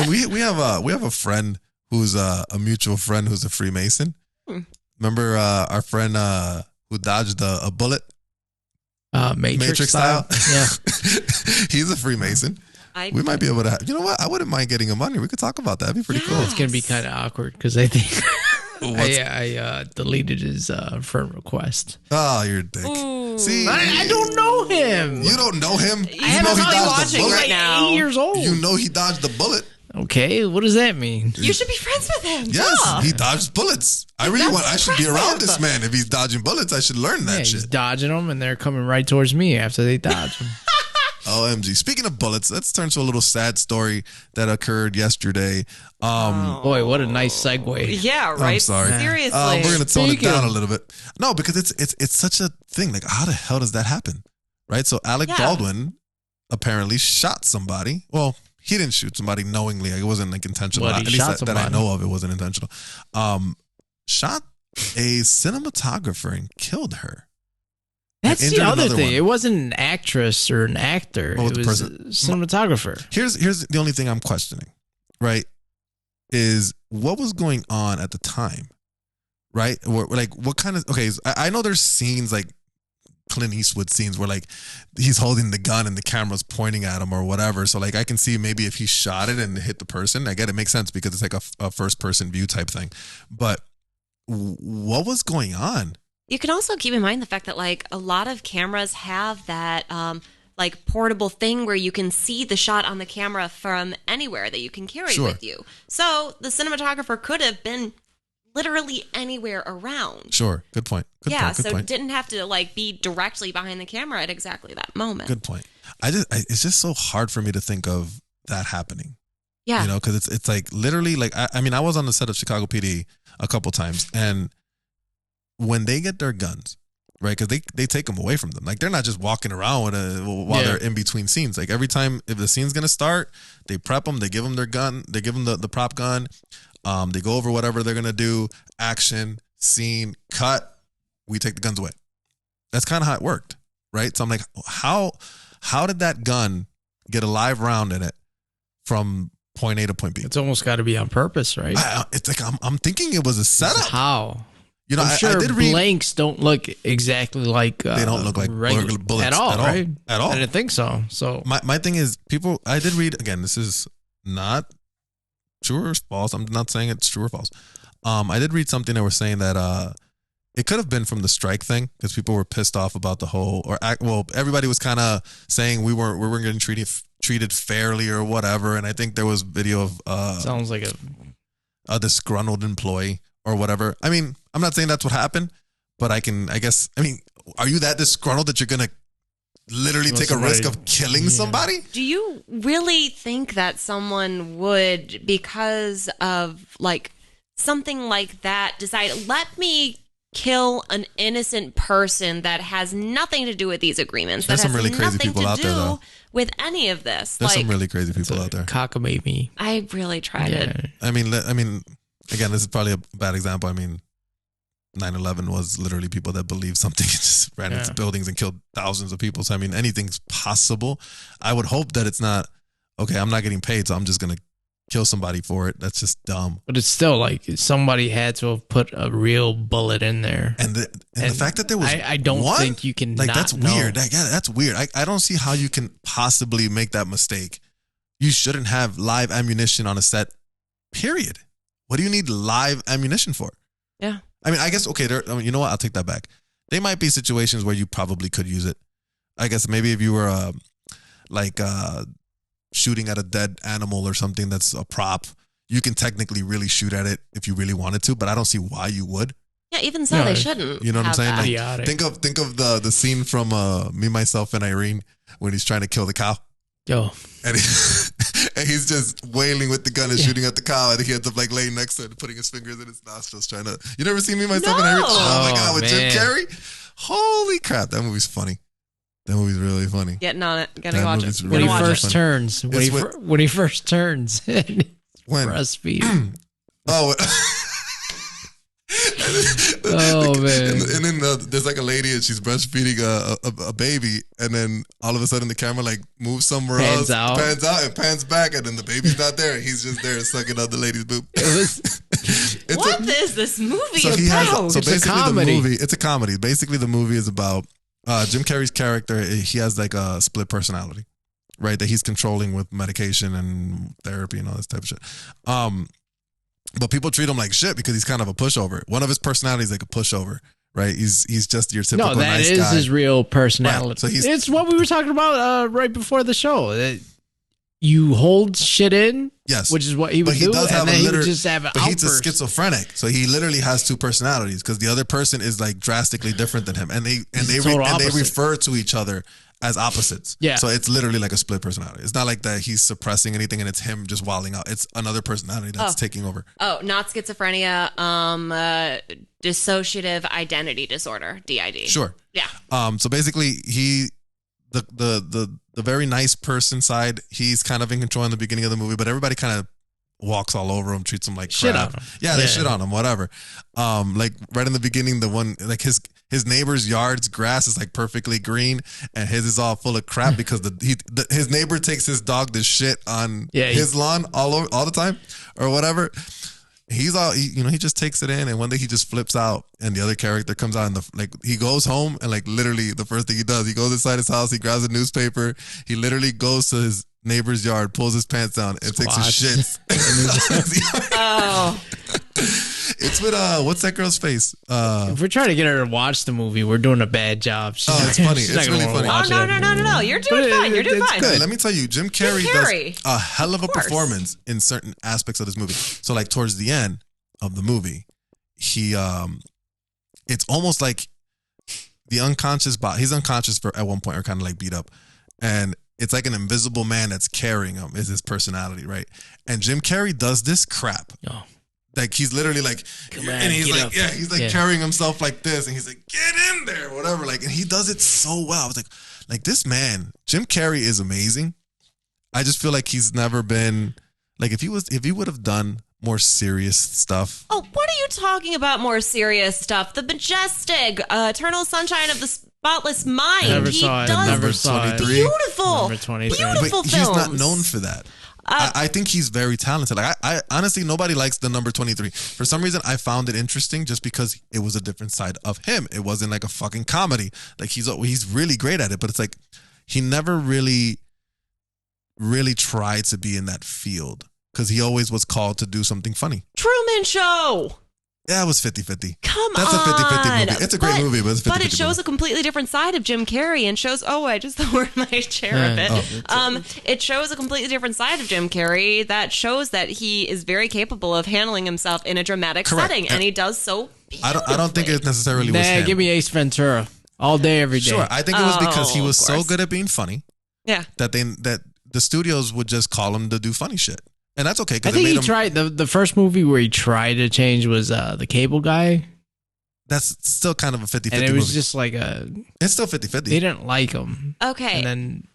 We have a friend who's a mutual friend who's a Freemason. Remember our friend who dodged a bullet? Matrix style. Yeah. He's a Freemason. We might be able to. You know what? I wouldn't mind getting him on here. We could talk about that. That'd be pretty cool. It's gonna be kind of awkward because I think I deleted his friend request. Oh, you're a dick. Ooh. See, I don't know him. You don't know him. I haven't saw you watching right now. 8 years old. You know he dodged the bullet. Okay, what does that mean? You should be friends with him. Yes, Duh. he dodged bullets. I should be around this man. If he's dodging bullets, I should learn that He's shit. dodging them, and they're coming right towards me after they dodge them. OMG. Speaking of bullets, let's turn to a little sad story that occurred yesterday. Boy, what a nice segue. Yeah, right. I'm sorry. Seriously. We're going to tone it Speaking down of- a little bit. No, because it's such a thing. How the hell does that happen? Right? So Alec Baldwin apparently shot somebody. Well, he didn't shoot somebody knowingly. It wasn't intentional. But he At least shot that I somebody. know of, it wasn't intentional. Shot a cinematographer and killed her. That's Injured the other another thing. one. It wasn't an actress or an actor. Oh, It the was a person. cinematographer. Here's the only thing I'm questioning, right? Is what was going on at the time, right? Or, what kind of, okay, I know there's scenes Clint Eastwood scenes where he's holding the gun and the camera's pointing at him or whatever. So I can see maybe if he shot it and hit the person, I get it makes sense because it's a first person view type thing. But what was going on? You can also keep in mind the fact that a lot of cameras have that portable thing where you can see the shot on the camera from anywhere that you can carry Sure. with you. So the cinematographer could have been literally anywhere around. Sure. Good point. Good point. Good so point. didn't have to like be directly behind the camera at exactly that moment. Good point. It's just so hard for me to think of that happening. Yeah. You know, because it's like literally like, I mean, I was on the set of Chicago PD a couple times, and when they get their guns, right, because they take them away from them. Like, they're not just walking around while they're in between scenes. Like, every time, if the scene's going to start, they prep them, they give them their gun, they give them the prop gun, they go over whatever they're going to do, action, scene, cut, we take the guns away. That's kind of how it worked, right? So I'm like, how did that gun get a live round in it from point A to point B? It's almost got to be on purpose, right? It's like I'm thinking it was a setup. How? You know, I'm sure I did read, blanks don't look exactly like they don't look like regular bullets at all, right? At all. I didn't think so. So my thing is, people. I did read, again. This is not true or false. I'm not saying it's true or false. I did read something that was saying that it could have been from the strike thing, because people were pissed off about the whole, everybody was kind of saying we weren't getting treated fairly or whatever. And I think there was video of sounds like a disgruntled employee or whatever. I mean, I'm not saying that's what happened, but I guess, are you that disgruntled that you're going to literally take a risk of killing somebody? Do you really think that someone would, because of like something like that, decide, let me kill an innocent person that has nothing to do with these agreements? There's that some has really crazy nothing people to out there, do though. with any of this. There's like, some really crazy people out there. Cockamamie. I really tried it. I mean, again, this is probably a bad example. I mean, 9/11 was literally people that believed something and just ran into buildings and killed thousands of people. So, I mean, anything's possible. I would hope that it's not, okay, I'm not getting paid, so I'm just going to kill somebody for it. That's just dumb. But it's still like somebody had to have put a real bullet in there. And the fact that there was I don't think you can, like, that's know. weird. That's weird. I don't see how you can possibly make that mistake. You shouldn't have live ammunition on a set, period. What do you need live ammunition for? Yeah. I mean, I guess, okay, you know what? I'll take that back. There might be situations where you probably could use it. I guess maybe if you were shooting at a dead animal or something that's a prop, you can technically really shoot at it if you really wanted to, but I don't see why you would. Yeah, even so, they shouldn't. You know what I'm saying? That. Like, think of the scene from Me, Myself, and Irene when he's trying to kill the cow. Yo. And he's just wailing with the gun and shooting at the cow, and he ends up like laying next to it and putting his fingers in his nostrils trying to... You never seen Me, Myself, and Irene? Oh my God, with Jim Carrey? Holy crap, that movie's funny. That movie's really funny. Getting on it. Gotta watch it. When he first turns. When he first turns. When? Breastfeeding. Oh, man. And then there's like a lady and she's breastfeeding a baby, and then all of a sudden the camera like moves somewhere else, pans out and pans back, and then the baby's not there. He's just there sucking out the lady's boob. What is this movie about? So basically comedy. The movie, it's a comedy. Basically the movie is about Jim Carrey's character. He has like a split personality, right? That he's controlling with medication and therapy and all this type of shit. But people treat him like shit because he's kind of a pushover. One of his personalities is like a pushover, right? He's just your typical nice guy. No, that is his real personality. Right. So it's what we were talking about right before the show. You hold shit in, yes, which is what he would do, and then he would just have an outburst. He's a schizophrenic, so he literally has two personalities because the other person is like drastically different than him, and they refer to each other as opposites. Yeah. So it's literally like a split personality. It's not like that he's suppressing anything and it's him just wilding out. It's another personality that's taking over. Oh, not schizophrenia. Dissociative identity disorder, DID. Sure. Yeah. So basically, the very nice person side, he's kind of in control in the beginning of the movie, but everybody kind of walks all over him, treats him like shit crap. On him. Yeah, they shit on him, whatever. Like right in the beginning, the one like his neighbor's yard's grass is like perfectly green, and his is all full of crap because his neighbor takes his dog to shit on his lawn all the time or whatever. He's all he just takes it in, and one day he just flips out, and the other character comes out, and he goes home, and like literally the first thing he does, he goes inside his house, he grabs a newspaper, he literally goes to his neighbor's yard, pulls his pants down, and takes his shits. Oh. It's with what's that girl's face? If we're trying to get her to watch the movie, we're doing a bad job. It's funny. It's really funny. Oh no! You're doing fine. You're doing fine. Good. Let me tell you, Jim Carrey does a hell of a performance in certain aspects of this movie. So like towards the end of the movie, it's almost like the unconscious body. He's unconscious at one point, or kind of like beat up, and it's like an invisible man that's carrying him is his personality, right? And Jim Carrey does this crap. Oh. Like he's literally like, and he's like, he's like carrying himself like this, and he's like, get in there, whatever. Like, and he does it so well. I was like this man, Jim Carrey is amazing. I just feel like he's never been like if he would have done more serious stuff. Oh, what are you talking about? More serious stuff? The Majestic, Eternal Sunshine of the Spotless Mind. Never saw it. Never saw it. Beautiful, Number 23. beautiful But films. he's not known for that. I think he's very talented. Like I honestly, nobody likes the number 23. For some reason, I found it interesting just because it was a different side of him. It wasn't like a fucking comedy. Like he's really great at it, but it's like he never really tried to be in that field because he always was called to do something funny. Truman Show. Yeah, it was 50-50. Come That's on. That's a 50-50 movie. It's a great movie, but it's 50-50 But it shows movie. a completely different side of Jim Carrey and shows, I just threw my chair a bit. It shows a completely different side of Jim Carrey that shows that he is very capable of handling himself in a dramatic setting, and he does so beautifully. I don't think it necessarily was him. Give me Ace Ventura all day, every day. Sure, I think it was because he Oh, was of so course. good at being funny. Yeah. That the studios would just call him to do funny shit. And that's okay. I think he tried, the first movie where he tried to change was The Cable Guy. That's still kind of a 50-50 And it was movie. just like It's still 50-50. they didn't like him. Okay. And then,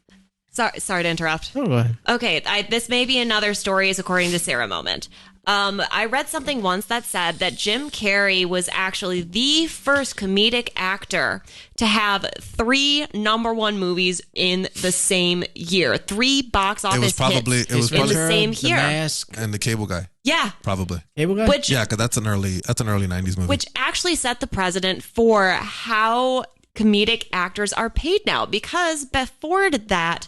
Sorry to interrupt. oh, go ahead. Okay, this may be another stories according to Sarah moment. I read something once that said that Jim Carrey was actually the first comedic actor to have 3 number 1 movies in the same year. 3 box office hits it was Ace probably in the same The year. Mask. and the Cable Guy, Yeah. probably. Cable Guy? Which Yeah, because that's an early 90s movie. which actually set the precedent for how comedic actors are paid now, because before that,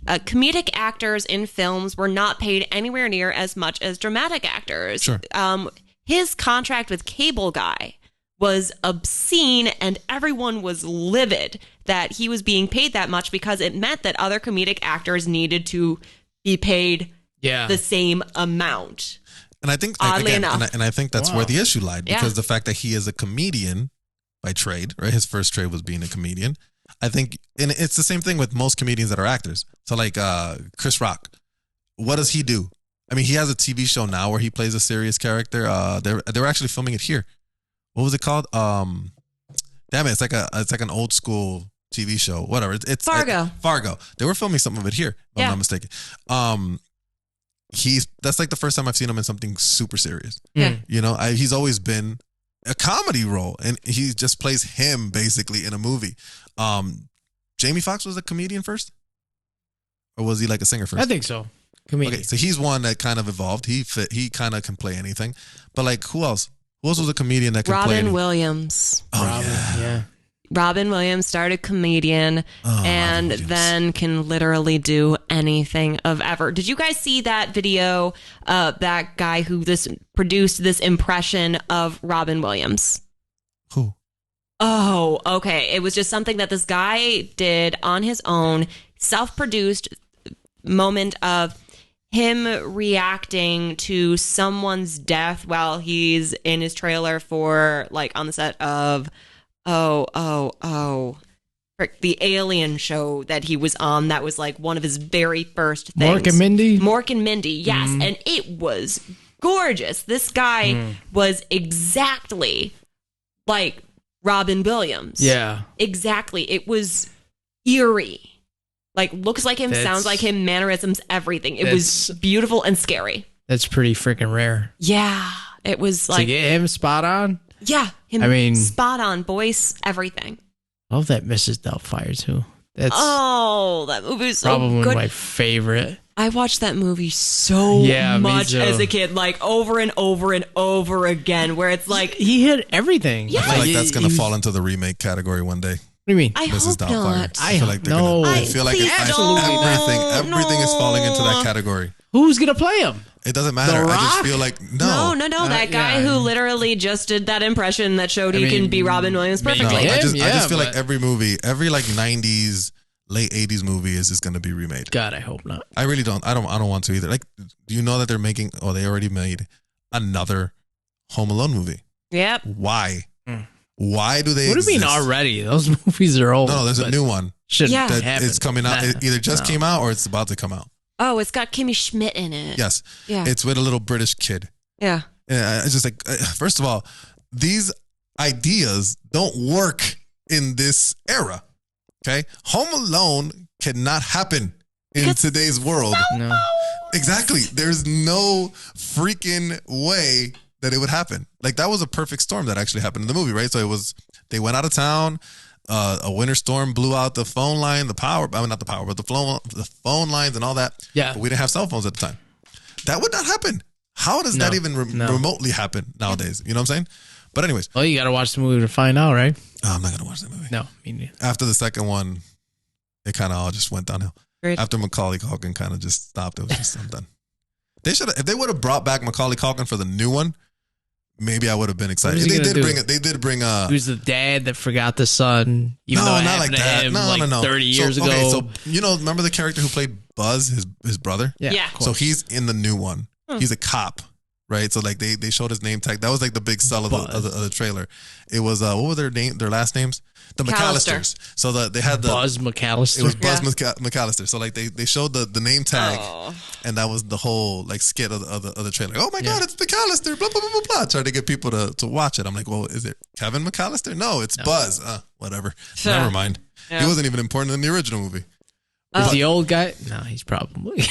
comedic actors in films were not paid anywhere near as much as dramatic actors. Sure. His contract with Cable Guy was obscene, and everyone was livid that he was being paid that much because it meant that other comedic actors needed to be paid the same amount. And I think Oddly again, enough. and I think that's where the issue lied, because Yeah. the fact that he is a comedian by trade, right? His first trade was being a comedian. I think, and it's the same thing with most comedians that are actors. So like Chris Rock, what does he do? I mean, he has a TV show now where he plays a serious character. They were actually filming it here. What was it called? Damn it, it's like an old school TV show. Whatever. It's Fargo. Fargo. They were filming some of it here, if I'm not mistaken. That's like the first time I've seen him in something super serious. Yeah. You know, he's always been a comedy role, and he just plays him basically in a movie. Jamie Foxx was a comedian first, or was he like a singer first? I think so. Comedian. Okay, so he's one that kind of evolved. He kind of can play anything. But like, who else? Who else was a comedian that can play Robin anything? Williams. Oh, Robin, yeah. Robin Williams started comedian and then can literally do anything of ever. Did you guys see that video? That guy who produced this impression of Robin Williams. Who? Oh, okay. It was just something that this guy did on his own, self-produced moment of him reacting to someone's death while he's in his trailer for, like, on the set of the Alien show that he was on. That was like one of his very first things. Mork and Mindy? Mork and Mindy, yes. And it was gorgeous. This guy was exactly like Robin Williams. Yeah. Exactly. It was eerie. Like, looks like him, That's- sounds like him, mannerisms, everything. It was beautiful and scary. That's pretty freaking rare. Yeah. It was To like, get him spot on? yeah, him I mean- spot on, voice, everything. I love that Mrs. Doubtfire too. That's Oh, that movie was so probably good. my favorite. I watched that movie so Yeah, me much too. as a kid, like over and over and over again, where it's like, He hit everything. Yeah. I feel like he- that's gonna he was- fall into the remake category one day. What do you mean? I Mrs. hope Doubtfire. not. I feel like they're no. gonna. I feel like Please don't. everything is falling into that No. category. Who's gonna play him? It doesn't matter. The I just Rock? feel like No, that guy yeah. who literally just did that impression that showed I he can mean, be Robin Williams maybe No, perfectly. him. I just feel but- like every movie, every like 90s, late 80s movie is going to be remade. God, I hope not. I really don't. I don't want to either. Like, do you know that they're making? Oh, they already made another Home Alone movie. Yep. Why? Mm. Why do they What do you mean exist? already? Those movies are old. No, there's a new one. Shouldn't Yeah. That happen. it's coming out. It either just came out or it's about to come out. Oh, it's got Kimmy Schmidt in it. Yes. Yeah. It's with a little British kid. Yeah. It's just like, first of all, these ideas don't work in this era. Okay? Home Alone cannot happen in today's world. No. Exactly. There's no freaking way that it would happen. Like, that was a perfect storm that actually happened in the movie, right? So they went out of town. A winter storm blew out the phone line, the power. I mean, not the power, but the phone lines and all that. Yeah. But we didn't have cell phones at the time. That would not happen. How does that even remotely happen nowadays? You know what I'm saying? But anyways. Well, you got to watch the movie to find out, right? I'm not going to watch that movie. No, me neither. After the second one, it kind of all just went downhill. Great. After Macaulay Culkin kind of just stopped, it was just, I'm done. They should have, if they would have brought back Macaulay Culkin for the new one, maybe I would have been excited. What is he They gonna did bring Who's the dad that forgot the son? Even though it not like happened to that. him No. 30 years ago. Okay, so remember the character who played Buzz, his brother? Yeah. of course. So he's in the new one. He's a cop, right? So like they showed his name tag. That was like the big sell of the trailer. It was what were their last names? The McAllisters. So they had the Buzz McAllister. It was Buzz McAllister. So like they showed the name tag, Oh. and that was the whole like skit of the trailer. Oh my God, it's McAllister! Blah blah blah blah blah. Trying to get people to watch it. I'm like, well, is it Kevin McAllister? No, it's Buzz. Whatever. Never mind. Yeah. He wasn't even important in the original movie. Is the old guy? No, he's probably.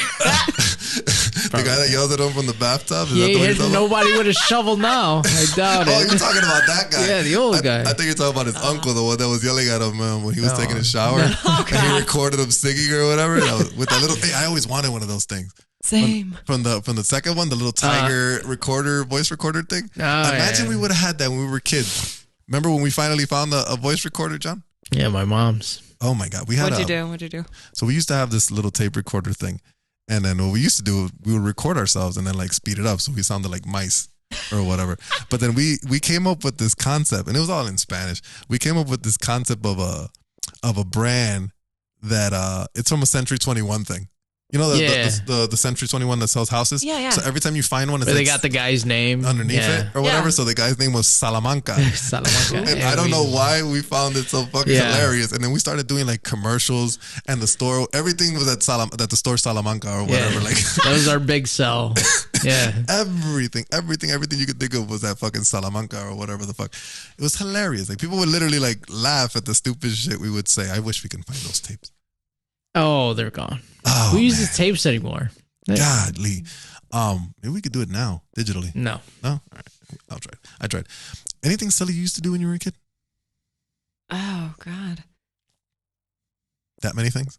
The guy that yelled at him from the bathtub. Is He that the ain't one you're hitting talking about? nobody with a shovel now. I doubt Oh, it. you're talking about that guy. Yeah, the old guy. I think you're talking about his uncle, the one that was yelling at him when he was taking a shower. And he recorded him singing or whatever. With that little, hey, I always wanted one of those things. Same. From the second one, the little tiger voice recorder thing. Oh, Imagine yeah. we would have had that when we were kids. Remember when we finally found a voice recorder, John? Yeah, my mom's. Oh my God, we had. What'd you do? So we used to have this little tape recorder thing, and then what we used to do, we would record ourselves and then like speed it up so we sounded like mice or whatever. But then we came up with this concept, and it was all in Spanish. We came up with this concept of a brand that it's from a Century 21 thing. You know the Century 21 that sells houses? Yeah. So every time you find one, it's Where they like got the guy's name underneath it or whatever. Yeah. So the guy's name was Salamanca. Salamanca. And Yeah, I don't know why we found it so fucking hilarious. And then we started doing like commercials, and the store, everything was at the store Salamanca or whatever. Like that was our big sell. Yeah. everything you could think of was at fucking Salamanca or whatever the fuck. It was hilarious. Like people would literally like laugh at the stupid shit we would say. I wish we can find those tapes. Oh, they're gone. Oh, Who uses tapes anymore? Godly. Maybe we could do it now digitally. No. No? All right. I'll try it. I tried. Anything silly you used to do when you were a kid? Oh God. That many things?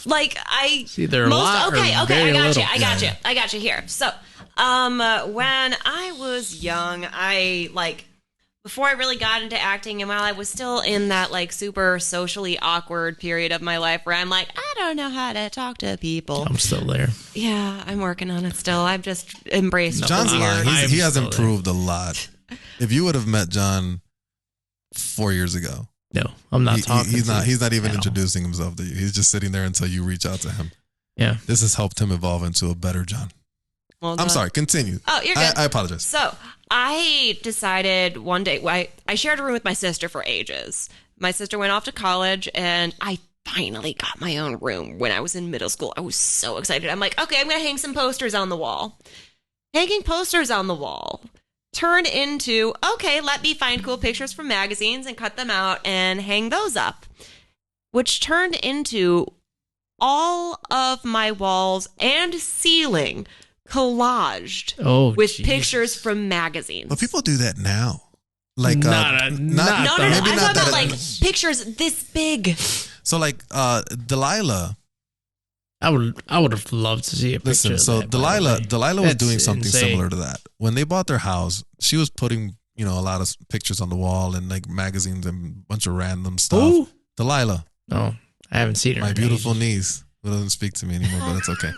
Like I It's either a lot or okay, very little. I got you here. So, when I was young, before I really got into acting, and while I was still in that like super socially awkward period of my life where I'm like, I don't know how to talk to people. I'm still there. Yeah, I'm working on it still. I've just embraced John's the lying. weird. He has still improved a lot. If you would have met John 4 years ago, No, I'm not talking. he's not even at all. introducing himself to you. He's just sitting there until you reach out to him. Yeah. This has helped him evolve into a better John. Well I'm done. sorry. Continue. Oh, you're good. I apologize. So I decided one day, I shared a room with my sister for ages. My sister went off to college, and I finally got my own room when I was in middle school. I was so excited. I'm like, okay, I'm going to hang some posters on the wall. Hanging posters on the wall turned into, okay, let me find cool pictures from magazines and cut them out and hang those up, which turned into all of my walls and ceiling collaged with Jesus. pictures from magazines. But people do that now. Like No, Maybe I'm talking about that- like pictures this big. So like Delilah. I would have loved to see a picture. Listen, of so that, by the way. Delilah was That's doing something insane. similar to that. When they bought their house, she was putting, a lot of pictures on the wall and like magazines and a bunch of random stuff. Who? Delilah, No, I haven't seen her. my in beautiful ages. niece, who doesn't speak to me anymore, but it's okay.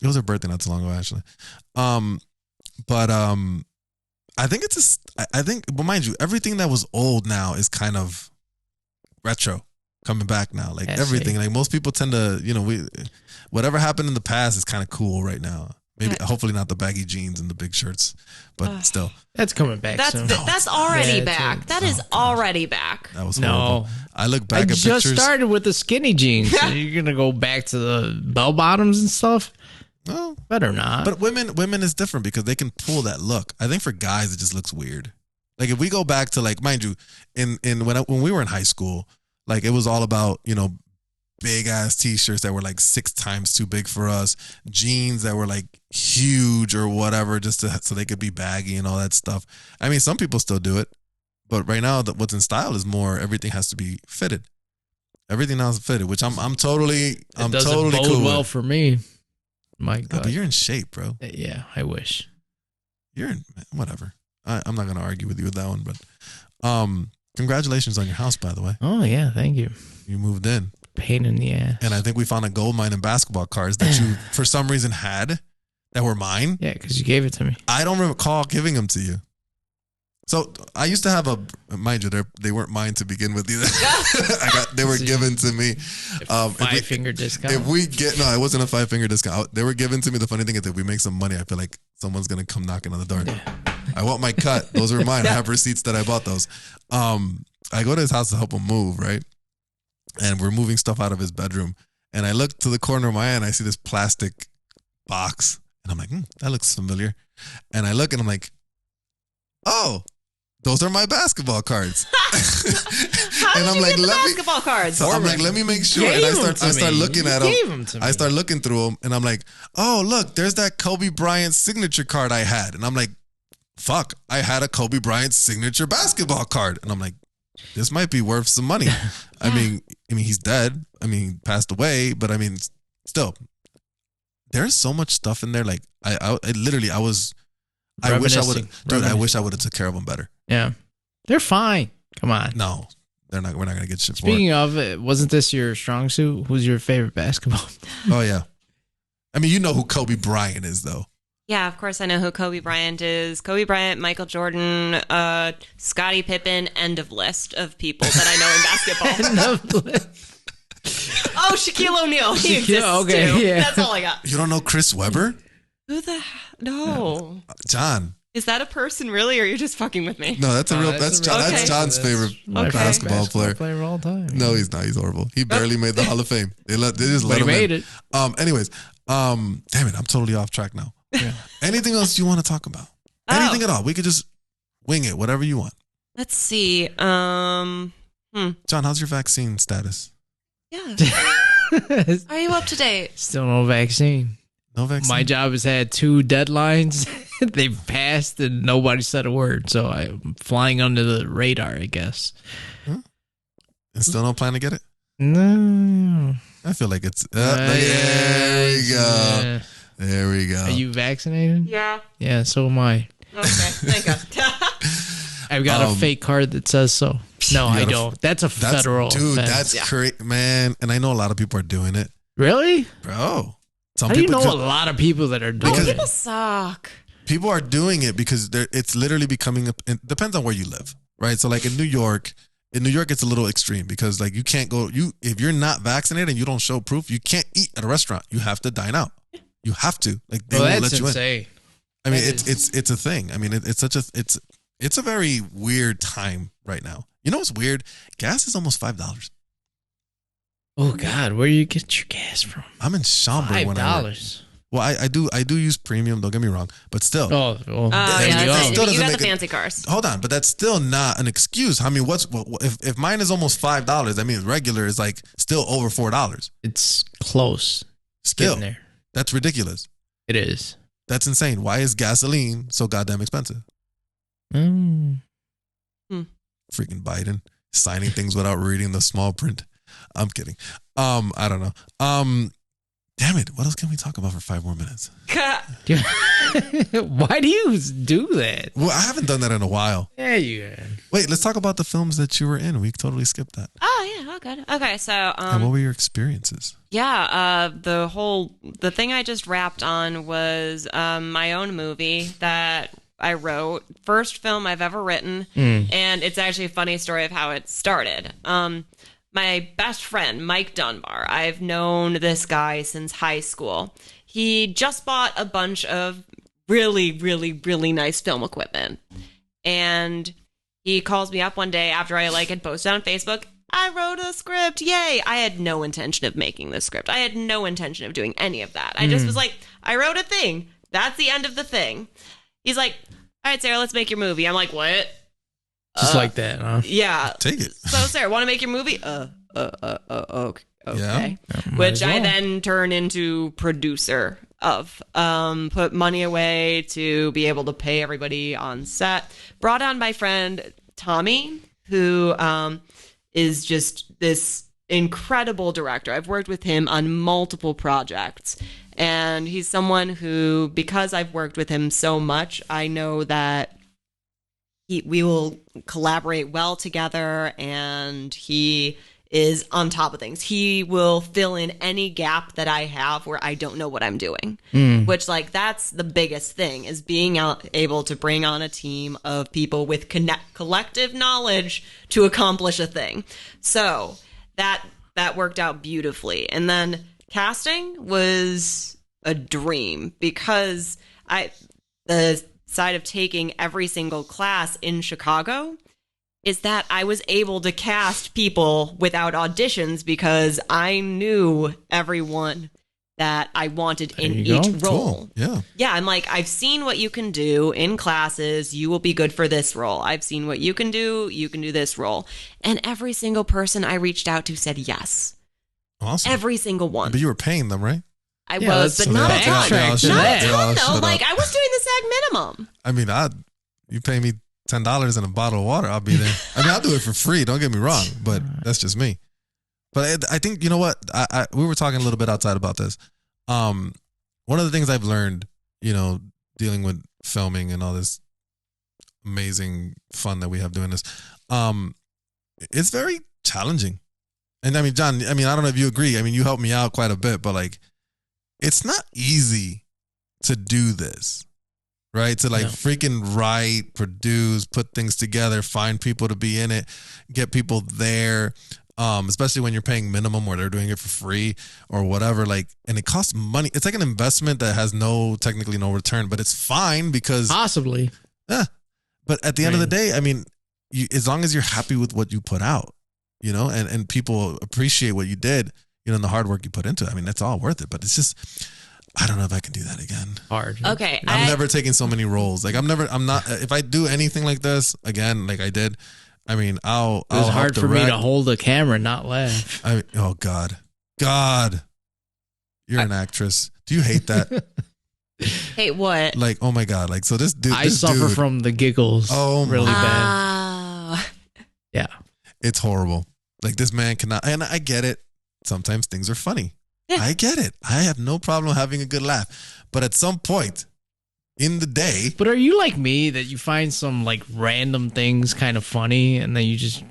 It was her birthday not too long ago, actually. But I think but mind you, everything that was old now is kind of retro, coming back now. Like I everything, see. like most people tend to, whatever happened in the past is kind of cool right now. Maybe, hopefully not the baggy jeans and the big shirts, but still. That's coming back soon. That's already back. That is already back. That was horrible. No. I look back I at just pictures. started with the skinny jeans. So you're going to go back to the bell bottoms and stuff? No. Better not. But women is different because they can pull that look. I think for guys, it just looks weird. Like if we go back to like, mind you, when we were in high school, like it was all about, big ass t-shirts that were like 6 times too big for us, jeans that were like huge or whatever, so they could be baggy and all that stuff. I mean, some people still do it, but right now what's in style is more everything has to be fitted. Everything now is fitted, which I'm totally bode cool well with. for me. My No, God. but you're in shape, bro. Yeah, I wish. You're in whatever. I'm not gonna argue with you with that one, but congratulations on your house, by the way. Oh, yeah, thank you. You moved in. Pain in the ass. And I think we found a gold mine in basketball cards that you, for some reason, had that were mine. Yeah, because you gave it to me. I don't recall giving them to you. So I used to have mind you, they weren't mine to begin with either. They were given to me. 5-finger discount. It wasn't a 5-finger discount. They were given to me. The funny thing is that if we make some money, I feel like someone's going to come knocking on the door. Yeah. I want my cut. Those are mine. I have receipts that I bought those. I go to his house to help him move, right? And we're moving stuff out of his bedroom. And I look to the corner of my eye and I see this plastic box. And I'm like, that looks familiar. And I look and I'm like, oh, those are my basketball cards. How did you get the basketball cards? So I'm like, let me make sure. And I start looking at them. I start looking through them and I'm like, oh, look, there's that Kobe Bryant signature card I had. And I'm like, fuck, I had a Kobe Bryant signature basketball card. And I'm like, this might be worth some money. I mean, he's dead. I mean, he passed away, but I mean, still, there's so much stuff in there. Like I wish I would have took care of them better. Yeah, they're fine. Come on. No, they're not. We're not gonna get shit for it. Speaking of it, wasn't this your strong suit? Who's your favorite basketball? Oh yeah, I mean, you know who Kobe Bryant is, though. Yeah, of course I know who Kobe Bryant is. Kobe Bryant, Michael Jordan, Scottie Pippen, end of list of people that I know in basketball. Oh, Shaquille O'Neal. He exists okay, too. Yeah. That's all I got. You don't know Chris Webber? Who the no. John. Is that a person really, or are you just fucking with me? No, that's John. Okay. That's John's favorite basketball player. Player of all time. No, he's not. He's horrible. He barely made the Hall of Fame. They just let him made in. it. Anyways, damn it, I'm totally off track now. Yeah. Anything else you want to talk about? Anything at all? We could just wing it, whatever you want. Let's see. John, how's your vaccine status? Yeah. Are you up to date? Still no vaccine. No vaccine. My job has had 2 deadlines. They passed and nobody said a word. So I'm flying under the radar, I guess. Huh? And still no plan to get it? No. I feel like it's... there we go. There we go. Are you vaccinated? Yeah. Yeah, so am I. Okay, thank God. I've got a fake card that says so. No, I don't. That's a federal Dude, offense. that's crazy, man. And I know a lot of people are doing it. Really? Bro. How do you know a lot of people that are doing it? People suck. People are doing it because it's literally becoming it depends on where you live, right? So like in New York, it's a little extreme because like you can't go, if you're not vaccinated and you don't show proof, you can't eat at a restaurant. You have to dine out. You have to. Like they won't let you in. I mean, it's a thing. I mean, it's a very weird time right now. You know what's weird? Gas is almost $5. Oh God, where do you get your gas from? I'm in Schaumburg when I work. $5. Well, I do use premium. Don't get me wrong, but still. Oh, well, yeah, you go. You got the fancy cars. Hold on, but that's still not an excuse. I mean, if mine is almost $5? That means regular is like still over $4. It's close. Still, there. That's ridiculous. It is. That's insane. Why is gasoline so goddamn expensive? Mm. Freaking Biden signing things without reading the small print. I'm kidding. I don't know. Damn it. What else can we talk about for 5 more minutes? Why do you do that? Well, I haven't done that in a while. Yeah, you have. Wait, let's talk about the films that you were in. We totally skipped that. Oh yeah, oh good. Okay, so and what were your experiences? Yeah, the thing I just wrapped on was my own movie that I wrote. First film I've ever written, and it's actually a funny story of how it started. My best friend, Mike Dunbar, I've known this guy since high school. he just bought a bunch of really, really, really nice film equipment. And he calls me up one day after I had posted on Facebook, I wrote a script. Yay. I had no intention of making this script. I had no intention of doing any of that. I just was like, I wrote a thing. That's the end of the thing. He's like, all right, Sarah, let's make your movie. I'm like, what? Just like that, huh? Yeah. Take it. So, Sarah, want to make your movie? Okay. Yeah. Which I then turn into producer of. Put money away to be able to pay everybody on set. Brought on my friend Tommy, who is just this incredible director. I've worked with him on multiple projects. And he's someone who, because I've worked with him so much, I know that we will collaborate well together, and he is on top of things. He will fill in any gap that I have where I don't know what I'm doing, which that's the biggest thing, is being able to bring on a team of people with collective knowledge to accomplish a thing. So that worked out beautifully. And then casting was a dream, because the side of taking every single class in Chicago is that I was able to cast people without auditions, because I knew everyone that I wanted in each role. Cool. Yeah. Yeah, I'm like, I've seen what you can do in classes. You will be good for this role. I've seen what you can do. You can do this role. And every single person I reached out to said yes. Awesome. Every single one. But you were paying them, right? I was, but so not a they ton. backtracked to Not that. a ton, though. shut Like, up. I was doing the SAG minimum. I mean, you pay me $10 and a bottle of water, I'll be there. I mean, I'll do it for free. Don't get me wrong, but that's just me. But I think, you know what? We were talking a little bit outside about this. One of the things I've learned, dealing with filming and all this amazing fun that we have doing this, it's very challenging. And I mean, John, I don't know if you agree. I mean, you helped me out quite a bit, but it's not easy to do this, right? To freaking write, produce, put things together, find people to be in it, get people there. Especially when you're paying minimum or they're doing it for free or whatever, and it costs money. It's like an investment that has technically no return, but it's fine because possibly. Yeah. But at the end of the day, I mean, as long as you're happy with what you put out, and people appreciate what you did, and the hard work you put into it. I mean, that's all worth it, but it's just, I don't know if I can do that again. Hard. Okay. I'm never taking so many roles. I'm not, if I do anything like this again, like I did, I mean, it was hard for me to hold a camera and not laugh. Oh God, you're an actress. Do you hate that? Hate what? Oh my God, so this dude. I suffer from the giggles. Oh, really bad. Oh. Yeah, it's horrible. This man cannot, and I get it. Sometimes things are funny. Yeah. I get it. I have no problem having a good laugh, but at some point in the day. But are you like me that you find some random things kind of funny and then you just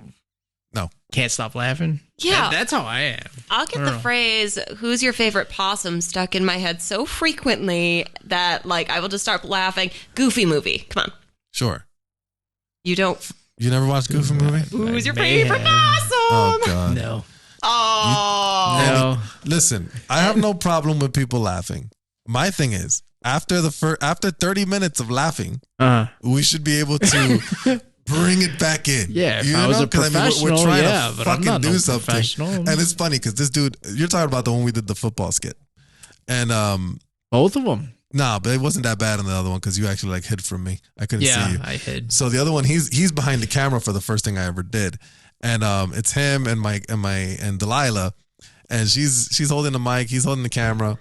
can't stop laughing? Yeah. That's how I am. I'll get the phrase, who's your favorite possum, stuck in my head so frequently that I will just start laughing. Goofy movie. Come on. Sure. You never watched Goofy movie? Who's your favorite possum? Oh God. No. Oh. No. Listen, I have no problem with people laughing. My thing is, after 30 minutes of laughing, we should be able to bring it back in. Yeah, if I was a professional, we're trying to but I'm fucking not do no something. professional. And it's funny because this dude, you're talking about the one we did the football skit, and both of them. Nah, but it wasn't that bad in the other one because you actually hid from me. I couldn't see you. Yeah, I hid. So the other one, he's behind the camera for the first thing I ever did, and it's him and Delilah, and she's holding the mic, he's holding the camera,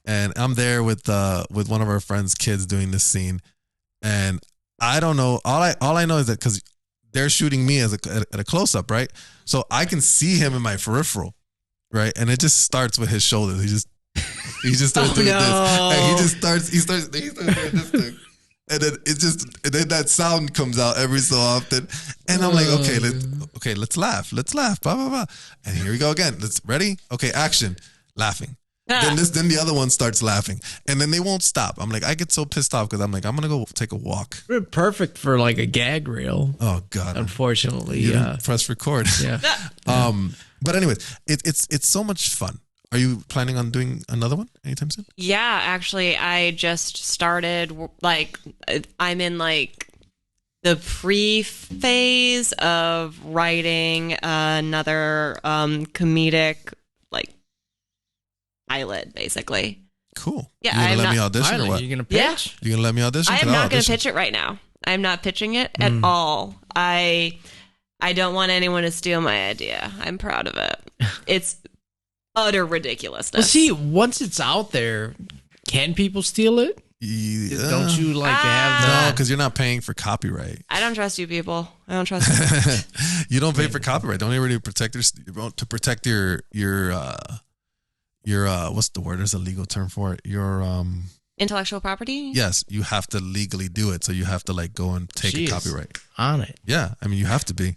and I'm there with one of our friends' kids doing this scene, and I don't know. All I know is that because they're shooting me at a close up, right? So I can see him in my peripheral, right? And it just starts with his shoulders. He just starts doing this, and he starts doing this thing, and then that sound comes out every so often, and I'm like, okay, let's laugh, blah blah blah, and here we go again. Ready? Okay, action, laughing. Then the other one starts laughing, and then they won't stop. I'm like, I get so pissed off because I'm like, I'm gonna go take a walk. We're perfect for a gag reel. Oh God! Unfortunately, you didn't press record. Yeah. But anyways, it's so much fun. Are you planning on doing another one anytime soon? Yeah, actually, I just started, like, I'm in, like, the pre-phase of writing another comedic, like, pilot, basically. Cool. Yeah, you gonna I'm let not- me audition or Finally, what? you gonna pitch? You gonna let me audition? I am Can not going to audition? pitch it right now. I'm not pitching it at all. I don't want anyone to steal my idea. I'm proud of it. It's utter ridiculousness. Well, see, once it's out there, can people steal it? Yeah. Don't you like to have No, that? because you're not paying for copyright. I don't trust you people. I don't trust you. You don't pay for copyright. Don't even really protect your what's the word? There's a legal term for it. Your Intellectual property? yes, you have to legally do it. So you have to like go and take Jeez. a copyright. On it. Yeah, I mean you have to be.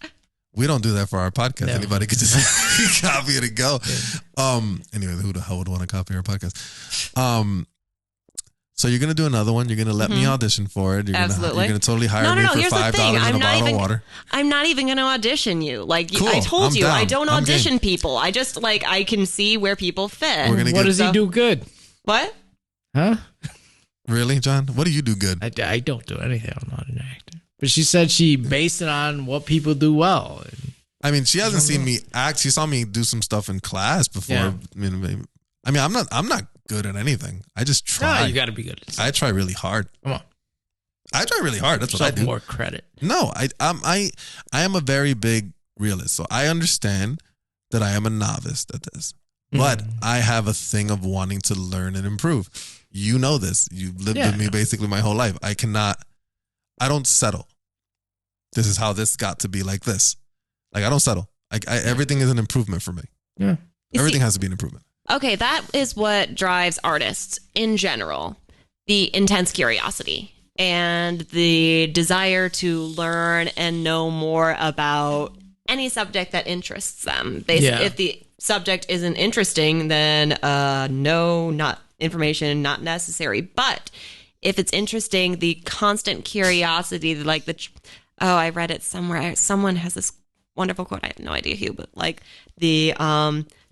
We don't do that for our podcast. No. Anybody could just copy it and go. Anyway, who the hell would want to copy our podcast? So you're gonna do another one. You're gonna let me audition for it. Absolutely. You're gonna totally hire me for Here's the $5 thing. and a bottle of water. I'm not even going to audition you. Like Cool. I told I'm you, I down. don't I'm audition game. people. I just like I can see where people fit. We're gonna What get does he do good? What? Huh? Really, John? What do you do good? I don't do anything. I'm not an actor. But she said she based it on what people do well. I mean, she hasn't seen me act. She saw me do some stuff in class before. Yeah. I mean, I'm not good at anything. I just try. No, you got to be good at I try really hard. Come on. I try really hard. That's what I Yourself do. more credit. No, I am a very big realist. So I understand that I am a novice at this. But I have a thing of wanting to learn and improve. You know this. You've lived with me basically my whole life. I don't settle. This is how this got to be like this. Like I don't settle. Everything is an improvement for me. Yeah. Everything has to be an improvement. Okay, that is what drives artists in general. The intense curiosity and the desire to learn and know more about any subject that interests them. Basically, if the subject isn't interesting, then no, not information, not necessary. But if it's interesting, the constant curiosity, like I read it somewhere. Someone has this wonderful quote. I have no idea who, but like the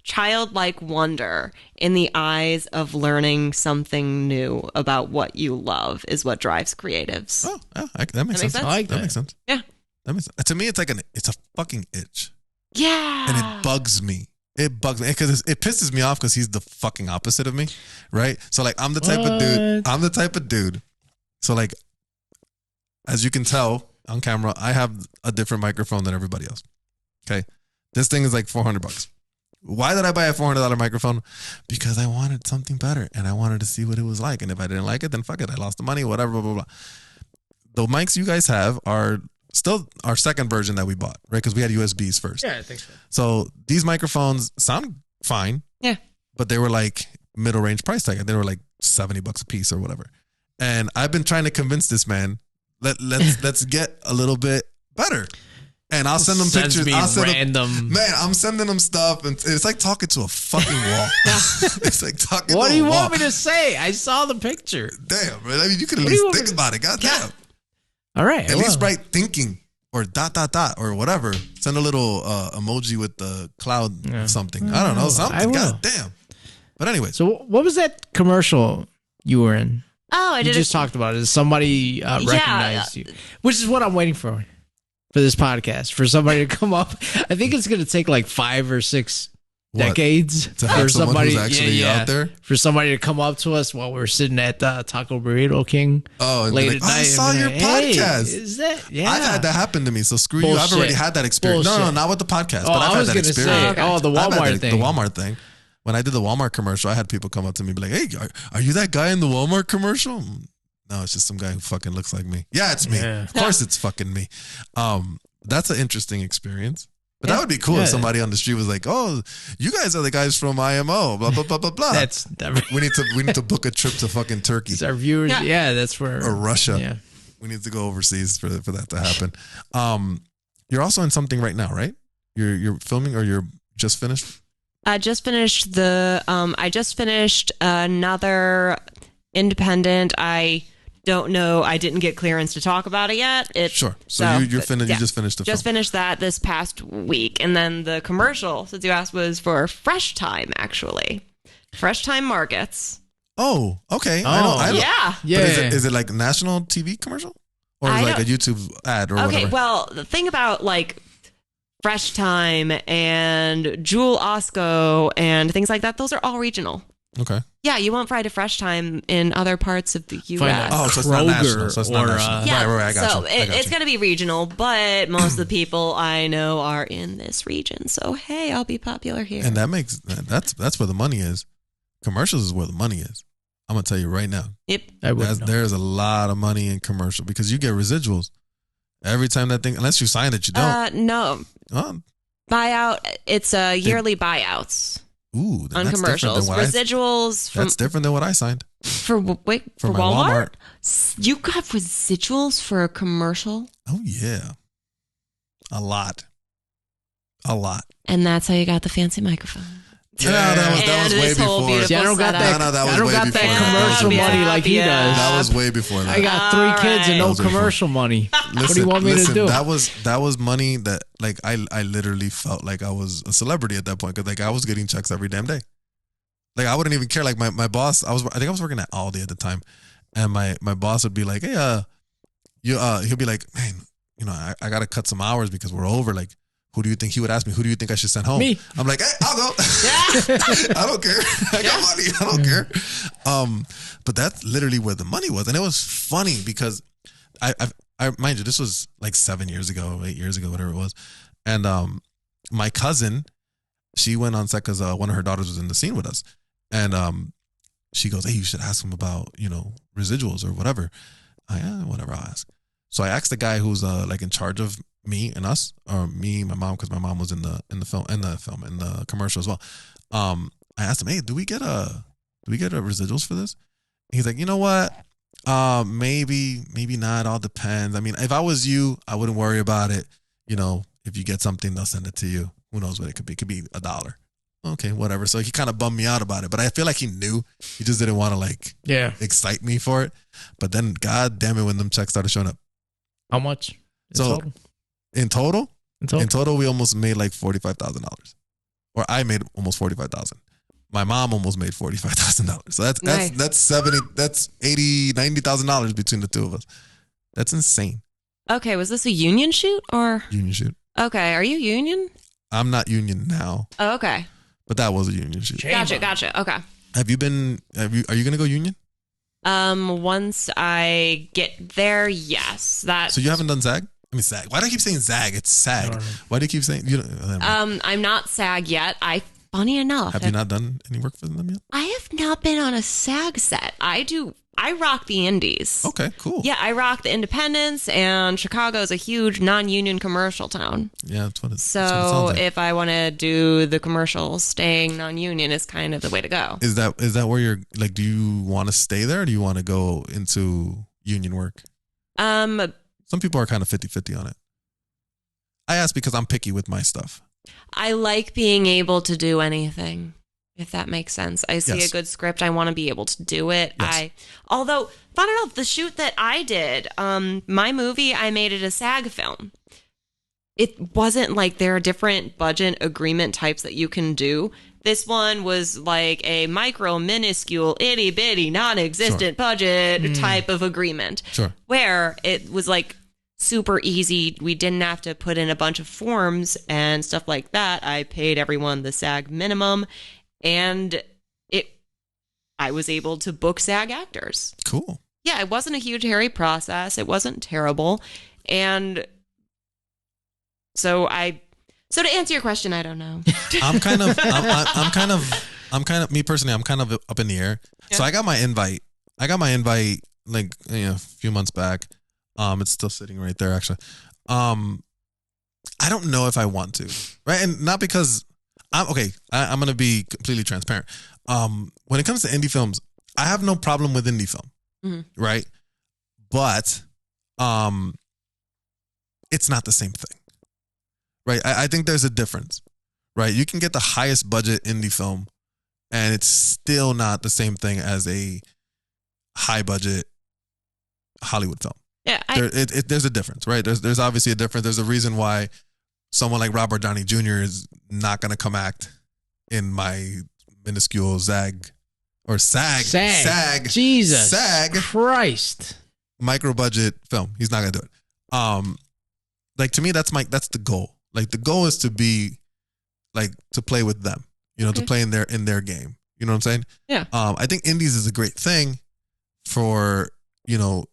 childlike wonder in the eyes of learning something new about what you love is what drives creatives. Oh, yeah, that makes sense. sense? I like That that. makes sense. Yeah. That makes sense. To me, it's a fucking itch. Yeah. And it bugs me. It bugs me because it pisses me off because he's the fucking opposite of me, right? So like I'm the type of dude. I'm the type of dude. So like, as you can tell on camera, I have a different microphone than everybody else. Okay, this thing is like $400. Why did I buy a $400 microphone? Because I wanted something better and I wanted to see what it was like. And if I didn't like it, then fuck it. I lost the money, whatever, blah, blah, blah. The mics you guys have are still our second version that we bought, right? Because we had USBs first. Yeah, I think so. So these microphones sound fine. Yeah. But they were like middle range price tag. They were like $70 a piece or whatever. And I've been trying to convince this man, let's get a little bit better. And I'll send them pictures. I'll send random. man, I'm sending them stuff, and it's like talking to a fucking wall. It's like talking. What to do you a wall. want me to say? I saw the picture. Damn, man. I mean, you could at What do you least want think me about it. Goddamn. All right. At least write thinking or ... or whatever. Send a little emoji with the cloud something. I don't know, I something. will. God damn. But anyway, So what was that commercial you were in? Oh, I You did just talked about it. Somebody recognized you, which is what I'm waiting for this podcast, for somebody to come up. I think it's going to take like 5 or 6 decades to have for someone somebody who's actually out there. for somebody to come up to us while we're sitting at Taco Burrito King. Oh, and be late like, at "Oh, I night saw and be your like, hey, podcast." Is that? Yeah, I've had that happen to me, so screw you. I've Bullshit. already had that experience. No, Bullshit. not with the podcast, Oh, but I've I had was that gonna experience. say, the I've had Walmart thing. The Walmart thing. When I did the Walmart commercial, I had people come up to me and be like, "Hey, are you that guy in the Walmart commercial?" No, it's just some guy who fucking looks like me. Yeah, it's me. Yeah. Of course it's fucking me. That's an interesting experience. But that would be cool Yeah. if somebody on the street was like, "Oh, you guys are the guys from IMO, blah blah blah blah blah." That's we need to book a trip to fucking Turkey our viewers. Yeah, that's where or Russia. Yeah. We need to go overseas for that to happen. You're also in something right now, right? You're filming, or you're just finished? I just finished another independent. I don't know. I didn't get clearance to talk about it yet. Sure. So you're finished. yeah. You just finished the Just film. finished that this past week, and then the commercial, since you asked, was for Fresh Time, actually. Fresh Time Markets. Oh, okay. Oh, I know. Yeah. Yeah. But is it like a national TV commercial? Or is it like a YouTube ad or whatever? Okay, well, the thing about like Fresh Time and Jewel Osco and things like that, those are all regional. Okay. Yeah, you won't find a Fresh Time in other parts of the Find U.S. a Oh, so it's not national. Kroger So it's not or, national. Yeah, Right. I got so you. I got it's you. going to be regional, but most of the people I know are in this region. So, hey, I'll be popular here. And that's where the money is. Commercials is where the money is. I'm gonna tell you right now. Yep. There's a lot of money in commercial because you get residuals every time that thing. Unless you sign it, you don't. No. Oh, Buyout. It's yearly buyouts ooh, then on that's commercials. different than Residuals from that's different than what I signed for my Walmart? You got residuals for a commercial? Oh yeah, a lot. And that's how you got the fancy microphone. No, that was way this whole before. beautiful See, I don't got setup. that. that was I don't way got before. that commercial Yeah. money like he Yeah. does. That was way before that. I got 3 kids and That no was before. commercial money. What do you want me to do? That was money that like I literally felt like I was a celebrity at that point because like I was getting checks every damn day. Like I wouldn't even care. Like my boss, I think I was working at Aldi at the time, and my boss would be like, "Hey, he'll be like, man, you know, I gotta cut some hours because we're over. Like, who do you think?" He would ask me, "Who do you think I should send home?" Me. I'm like, "Hey, I'll go. I don't care. I got money. I don't care." But that's literally where the money was, and it was funny because I mind you, this was like 7 years ago, 8 years ago, whatever it was, and my cousin, she went on set because one of her daughters was in the scene with us, and she goes, "Hey, you should ask him about, you know, residuals or whatever." Whatever, I'll ask. So I asked the guy who's like in charge of me and us, or me, my mom, because my mom was in the commercial as well. I asked him, "Hey, do we get a residuals for this?" He's like, "You know what? Maybe not. All depends. I mean, if I was you, I wouldn't worry about it. You know, if you get something, they'll send it to you. Who knows what it could be? It could be $1. Okay, whatever." So he kind of bummed me out about it, but I feel like he knew. He just didn't want to like excite me for it. But then, God damn it, when them checks started showing up. How much? In total, we almost made like $45,000, or I made almost $45,000. My mom almost made $45,000. So that's Nice. that's $90,000 between the two of us. That's insane. Okay, was this a union shoot or? Union shoot. Okay, are you union? I'm not union now, Oh, okay. but that was a union shoot. Gotcha. Okay. Are you gonna go union? Once I get there, yes. So you haven't done SAG? I mean SAG. Why do I keep saying SAG? It's SAG. Why do you keep saying you don't? I'm not SAG yet. Funny enough, Have you not done any work for them yet? I have not been on a SAG set. I rock the indies. Okay, cool. Yeah, I rock the independents, and Chicago is a huge non-union commercial town. Yeah, that's what it So sounds like. if I want to do the commercials, staying non-union is kind of the way to go. Is that where you're like? Do you want to stay there, or do you want to go into union work? Some people are kind of 50-50 on it. I ask because I'm picky with my stuff. I like being able to do anything, if that makes sense. I see Yes. a good script, I want to be able to do it. Yes. Although, fun enough, the shoot that I did, my movie, I made it a SAG film. It wasn't like there are different budget agreement types that you can do. This one was like a micro, minuscule, itty bitty, non-existent budget type of agreement. Sure. Where it was like super easy. We didn't have to put in a bunch of forms and stuff like that. I paid everyone the SAG minimum, and I was able to book SAG actors. Cool. Yeah, it wasn't a huge hairy process. It wasn't terrible. And so to answer your question, I don't know. I'm kind of me personally. I'm kind of up in the air. Yeah. So I got my invite like a few months back. It's still sitting right there actually. I don't know if I want to, right? And not because I'm going to be completely transparent. When it comes to indie films, I have no problem with indie film, right? But it's not the same thing, right? I think there's a difference, right? You can get the highest budget indie film, and it's still not the same thing as a high budget Hollywood film. Yeah, there's a difference, right? There's obviously a difference. There's a reason why someone like Robert Downey Jr. is not going to come act in my minuscule SAG or SAG. Jesus SAG Christ. micro budget film. He's not gonna do it. Like to me, that's the goal. Like the goal is to be like to play with them, you know, to play in their game. You know what I'm saying? Yeah. I think indies is a great thing for, you know,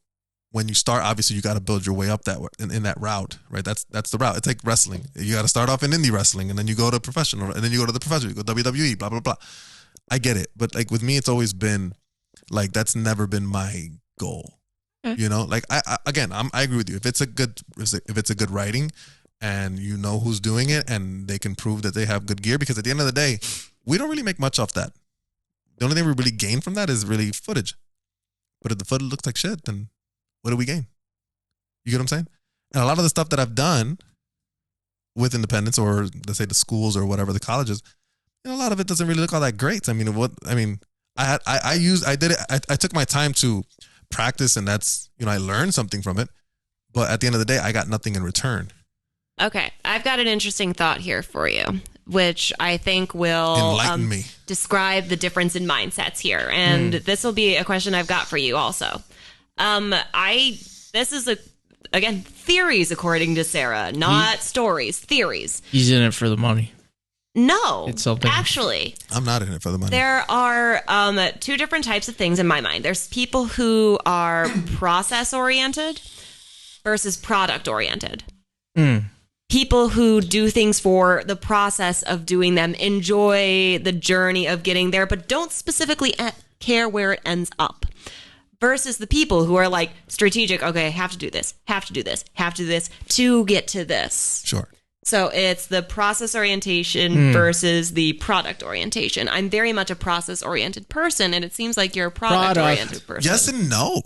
when you start, obviously you got to build your way up that way, in that route, right? That's the route. It's like wrestling. You got to start off in indie wrestling and then you go to professional and then you go to the professional, you go WWE, blah, blah, blah. I get it. But like with me, it's always been like, that's never been my goal. You know, like I agree with you. If it's a good writing and you know who's doing it and they can prove that they have good gear, because at the end of the day, we don't really make much off that. The only thing we really gain from that is really footage. But if the footage looks like shit, then what do we gain? You get what I'm saying? And a lot of the stuff that I've done with independents, or let's say the schools or whatever, the colleges, you know, a lot of it doesn't really look all that great. I took my time to practice, and that's, you know, I learned something from it. But at the end of the day, I got nothing in return. Okay, I've got an interesting thought here for you, which I think will enlighten me. Describe the difference in mindsets here. And this will be a question I've got for you also. This is again, theories according to Sarah, not stories, theories. He's in it for the money. No, it's something. Actually, I'm not in it for the money. There are two different types of things in my mind. There's people who are process oriented versus product oriented. People who do things for the process of doing them, enjoy the journey of getting there, but don't specifically care where it ends up. Versus the people who are like strategic. Okay, have to do this, have to do this, have to do this to get to this. Sure. So it's the process orientation versus the product orientation. I'm very much a process-oriented person, and it seems like you're a product-oriented person. Yes and no.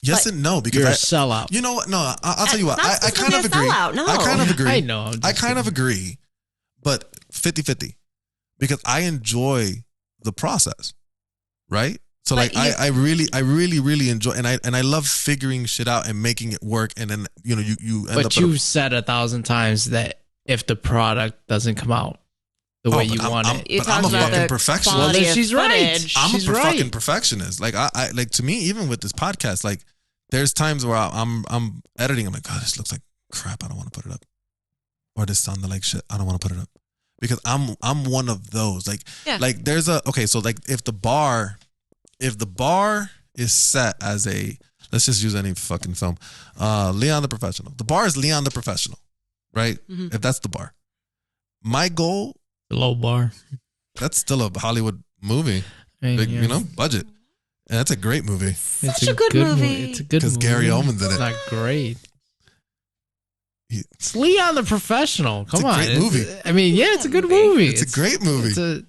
Yes and no. Because you're a sellout. You know what? No, I'll tell you what. I kind of agree. No. I kind of agree. I know. I kind of agree, but 50-50. Because I enjoy the process, right? So like I really enjoy, and I love figuring shit out and making it work, and then you know you end up. But you've said 1,000 times that if the product doesn't come out the way you want it, but I'm a fucking perfectionist. Well, then she's right. I'm a fucking perfectionist. Like I like, to me, even with this podcast, like there's times where I'm editing. I'm like, God, this looks like crap. I don't want to put it up. Or this sounded like shit. I don't want to put it up, because I'm one of those. Like like there's so like if the bar is set as a, let's just use any fucking film, Leon the Professional. The bar is Leon the Professional, right? If that's the bar, my goal. The low bar. That's still a Hollywood movie, big, you know, budget. And that's a great movie. Such a good movie. It's a good movie. Because Gary Oldman's in it. It's not great. It's Leon the Professional. Come on. It's a great movie. I mean, yeah, it's a good movie. It's a great movie.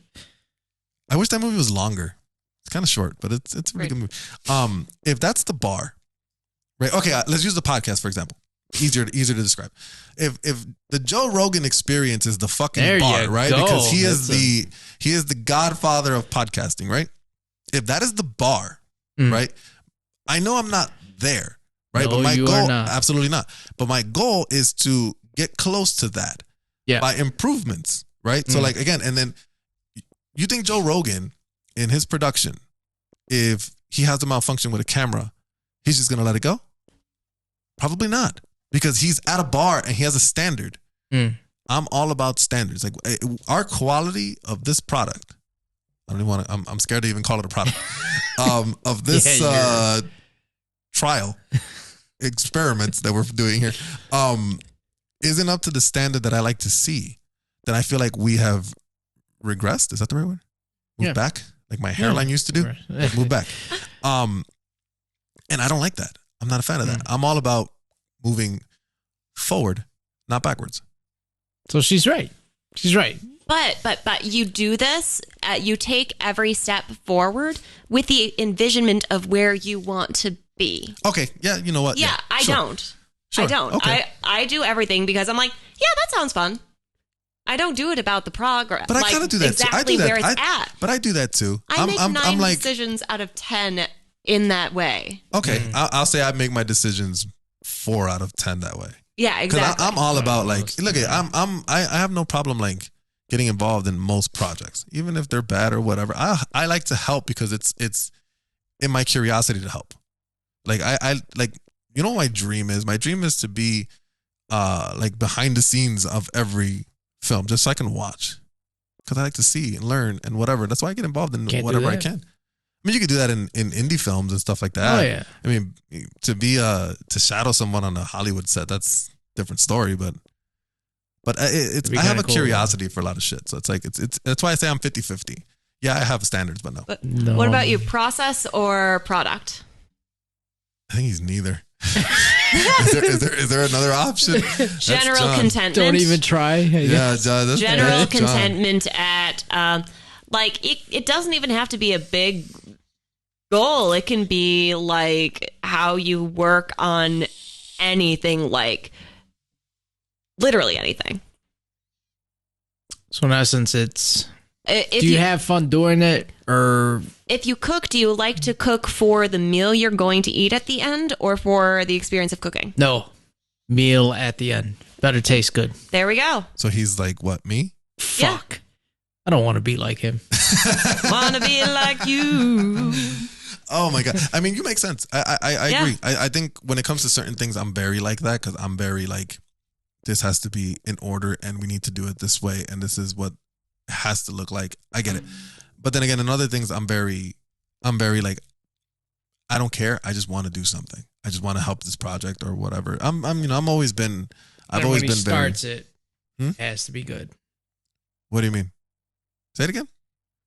I wish that movie was longer. It's kind of short, but it's a really good movie. If that's the bar, right? Okay, let's use the podcast for example. Easier to describe. If the Joe Rogan experience is the fucking bar, right? Go. Because he is the godfather of podcasting, right? If that is the bar, right? I know I'm not there, right? No, but my you goal, are not. absolutely not. But my goal is to get close to that by improvements, right? So like again, and then you think Joe Rogan in his production, if he has a malfunction with a camera, he's just gonna let it go? Probably not. Because he's at a bar and he has a standard. I'm all about standards. Like our quality of this product, I don't even want to, I'm scared to even call it a product, of this trial experiments that we're doing here, isn't up to the standard that I like to see. That I feel like we have regressed. Is that the right word? Moved back? Like my hairline used to do? Move back. And I don't like that. I'm not a fan of that. I'm all about moving forward, not backwards. So she's right. She's right. But you do this, you take every step forward with the envisionment of where you want to be. Okay, yeah, you know what? Yeah, I don't. Sure. I don't. Okay. I do everything because I'm like, yeah, that sounds fun. I don't do it about the progress. But I kind of do that exactly too. I do that. Where it's at. But I do that too. I make 9 decisions out of 10 in that way. Okay, I'll say I make my decisions 4 out of 10 that way. Yeah, exactly. Because I'm all about like, look, I have no problem like getting involved in most projects, even if they're bad or whatever. I like to help because it's in my curiosity to help. Like I like, you know what my dream is? My dream is to be like behind the scenes of every film, just so I can watch. Because I like to see and learn and whatever. That's why I get involved in whatever I can. I mean, you could do that in indie films and stuff like that. Oh yeah. I mean, to shadow someone on a Hollywood set, that's a different story. But I have a curiosity for a lot of shit. So it's like it's that's why I say I'm 50-50. Yeah, I have standards, but no. But what about you? Process or product? I think he's neither. is there another option? General contentment. Don't even try. Yeah, John, general contentment at like it doesn't even have to be a big goal. It can be like how you work on anything, like literally anything. So in essence, it's do you have fun doing it, or if you cook, do you like to cook for the meal you're going to eat at the end or for the experience of cooking? No, meal at the end. Better taste good. There we go. So he's like, what, me? Fuck. Yeah. I don't want to be like him. Wanna be like you. Oh my God. I mean, you make sense. I agree. I think when it comes to certain things, I'm very like that because I'm very like, this has to be in order and we need to do it this way. And this is what it has to look like. I get it. But then again, in other things, I'm very like, I don't care. I just want to do something. I just want to help this project or whatever. I've always been starts very. It has to be good. What do you mean? Say it again.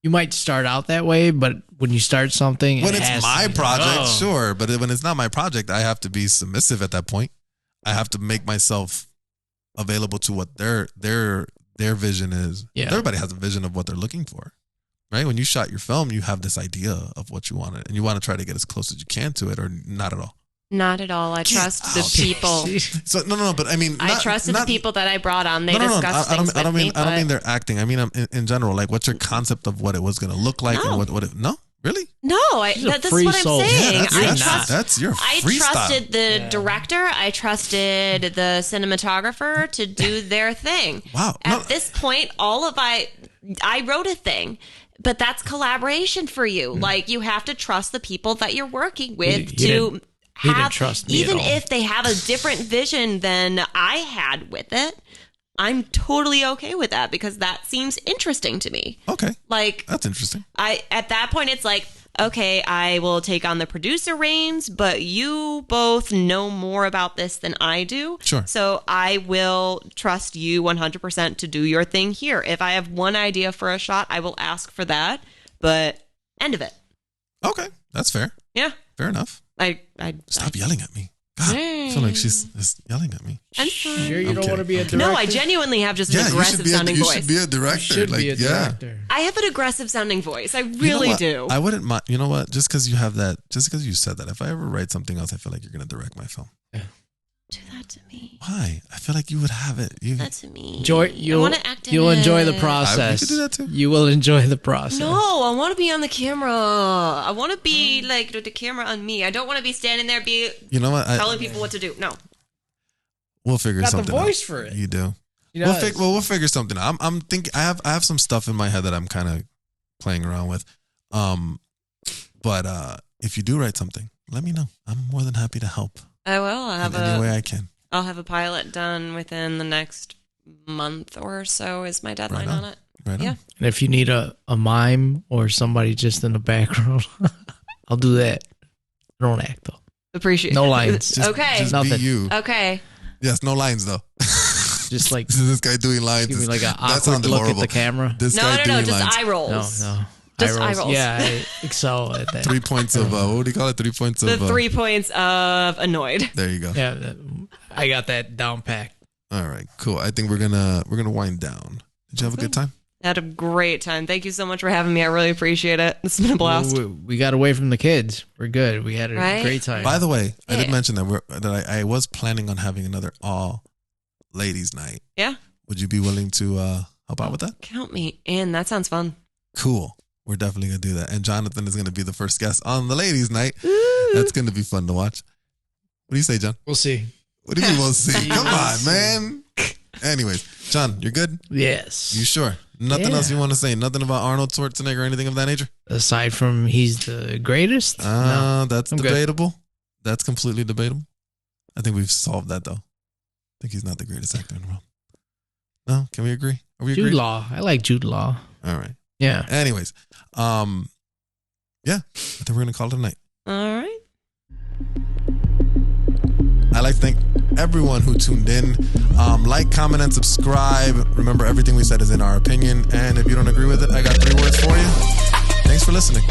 You might start out that way, but when you start something, when it's my project, sure. But when it's not my project, I have to be submissive at that point. I have to make myself available to what their vision is. Yeah. Everybody has a vision of what they're looking for, right? When you shot your film, you have this idea of what you wanted, and you want to try to get as close as you can to it, or not at all. Not at all. I trust the people. So no, but I mean, I trusted the people that I brought on. They discussed things with me. I don't mean they're acting. I mean, in general, like, what's your concept of what it was going to look like, and what it? No, really? No, that's what I'm saying. Yeah, that's your I freestyle. trusted the director. I trusted the cinematographer to do their thing. Wow. At this point, I wrote a thing. But that's collaboration for you. Like, you have to trust the people that you're working with to have, trust me even at all. if they have a different vision than I had with it, I'm totally okay with that because that seems interesting to me. Okay. Like, that's interesting. At that point, it's like, okay, I will take on the producer reins, but you both know more about this than I do. Sure. So I will trust you 100% to do your thing here. If I have one idea for a shot, I will ask for that, but end of it. Okay. That's fair. Yeah. Fair enough. Stop yelling at me. God, I feel like she's yelling at me. I'm sure you don't want to be a director? No, I genuinely have just an aggressive sounding voice. You should be a director. You should be a director. I have an aggressive sounding voice. I really do. I wouldn't mind. You know what? Just because you have that, just because you said that, if I ever write something else, I feel like you're going to direct my film. Yeah. Do that to me. Why? I feel like you would have it. That to me. You'll enjoy the process. You could do that too. You will enjoy the process. No, I want to be on the camera. I want to be like with the camera on me. I don't want to be standing there you know what? telling people what to do. No. We'll figure something out. Got the voice for it. You do. We'll figure something out. I'm thinking. I have some stuff in my head that I'm kind of playing around with. But if you do write something, let me know. I'm more than happy to help. I will. I'll have any way I can. I'll have a pilot done within the next month or so is my deadline on it. Right on. Yeah. And if you need a mime or somebody just in the background, I'll do that. I don't act though. Appreciate no lines. Okay. Just nothing. be you. Okay. Yes, no lines though. Just like this guy doing lines. Give me like an awkward look at the camera. No, just eye rolls. No. Just eye rolls. Yeah, I excel at that. 3 points of what do you call it? 3 points of 3 points of annoyed. There you go. Yeah, I got that down packed. All right, cool. I think we're gonna wind down. Did you have a good time? I had a great time. Thank you so much for having me. I really appreciate it. It's been a blast. We got away from the kids. We're good. We had a great time. By the way, I did mention that I was planning on having another all ladies night. Yeah. Would you be willing to help out with that? Count me in. That sounds fun. Cool. We're definitely going to do that. And Jonathan is going to be the first guest on the ladies' night. Ooh. That's going to be fun to watch. What do you say, John? We'll see. What do you mean we'll see? Come on, man. Anyways, John, you're good? Yes. You sure? Nothing else you want to say? Nothing about Arnold Schwarzenegger or anything of that nature? Aside from he's the greatest? No, that's debatable. Good. That's completely debatable. I think we've solved that, though. I think he's not the greatest actor in the world. No? Can we agree? Are we Jude Law. I like Jude Law. All right. Yeah. Anyways, yeah, I think we're going to call it a night. All right. I'd like to thank everyone who tuned in. Like, comment, and subscribe. Remember, everything we said is in our opinion. And if you don't agree with it, I got 3 words for you. Thanks for listening.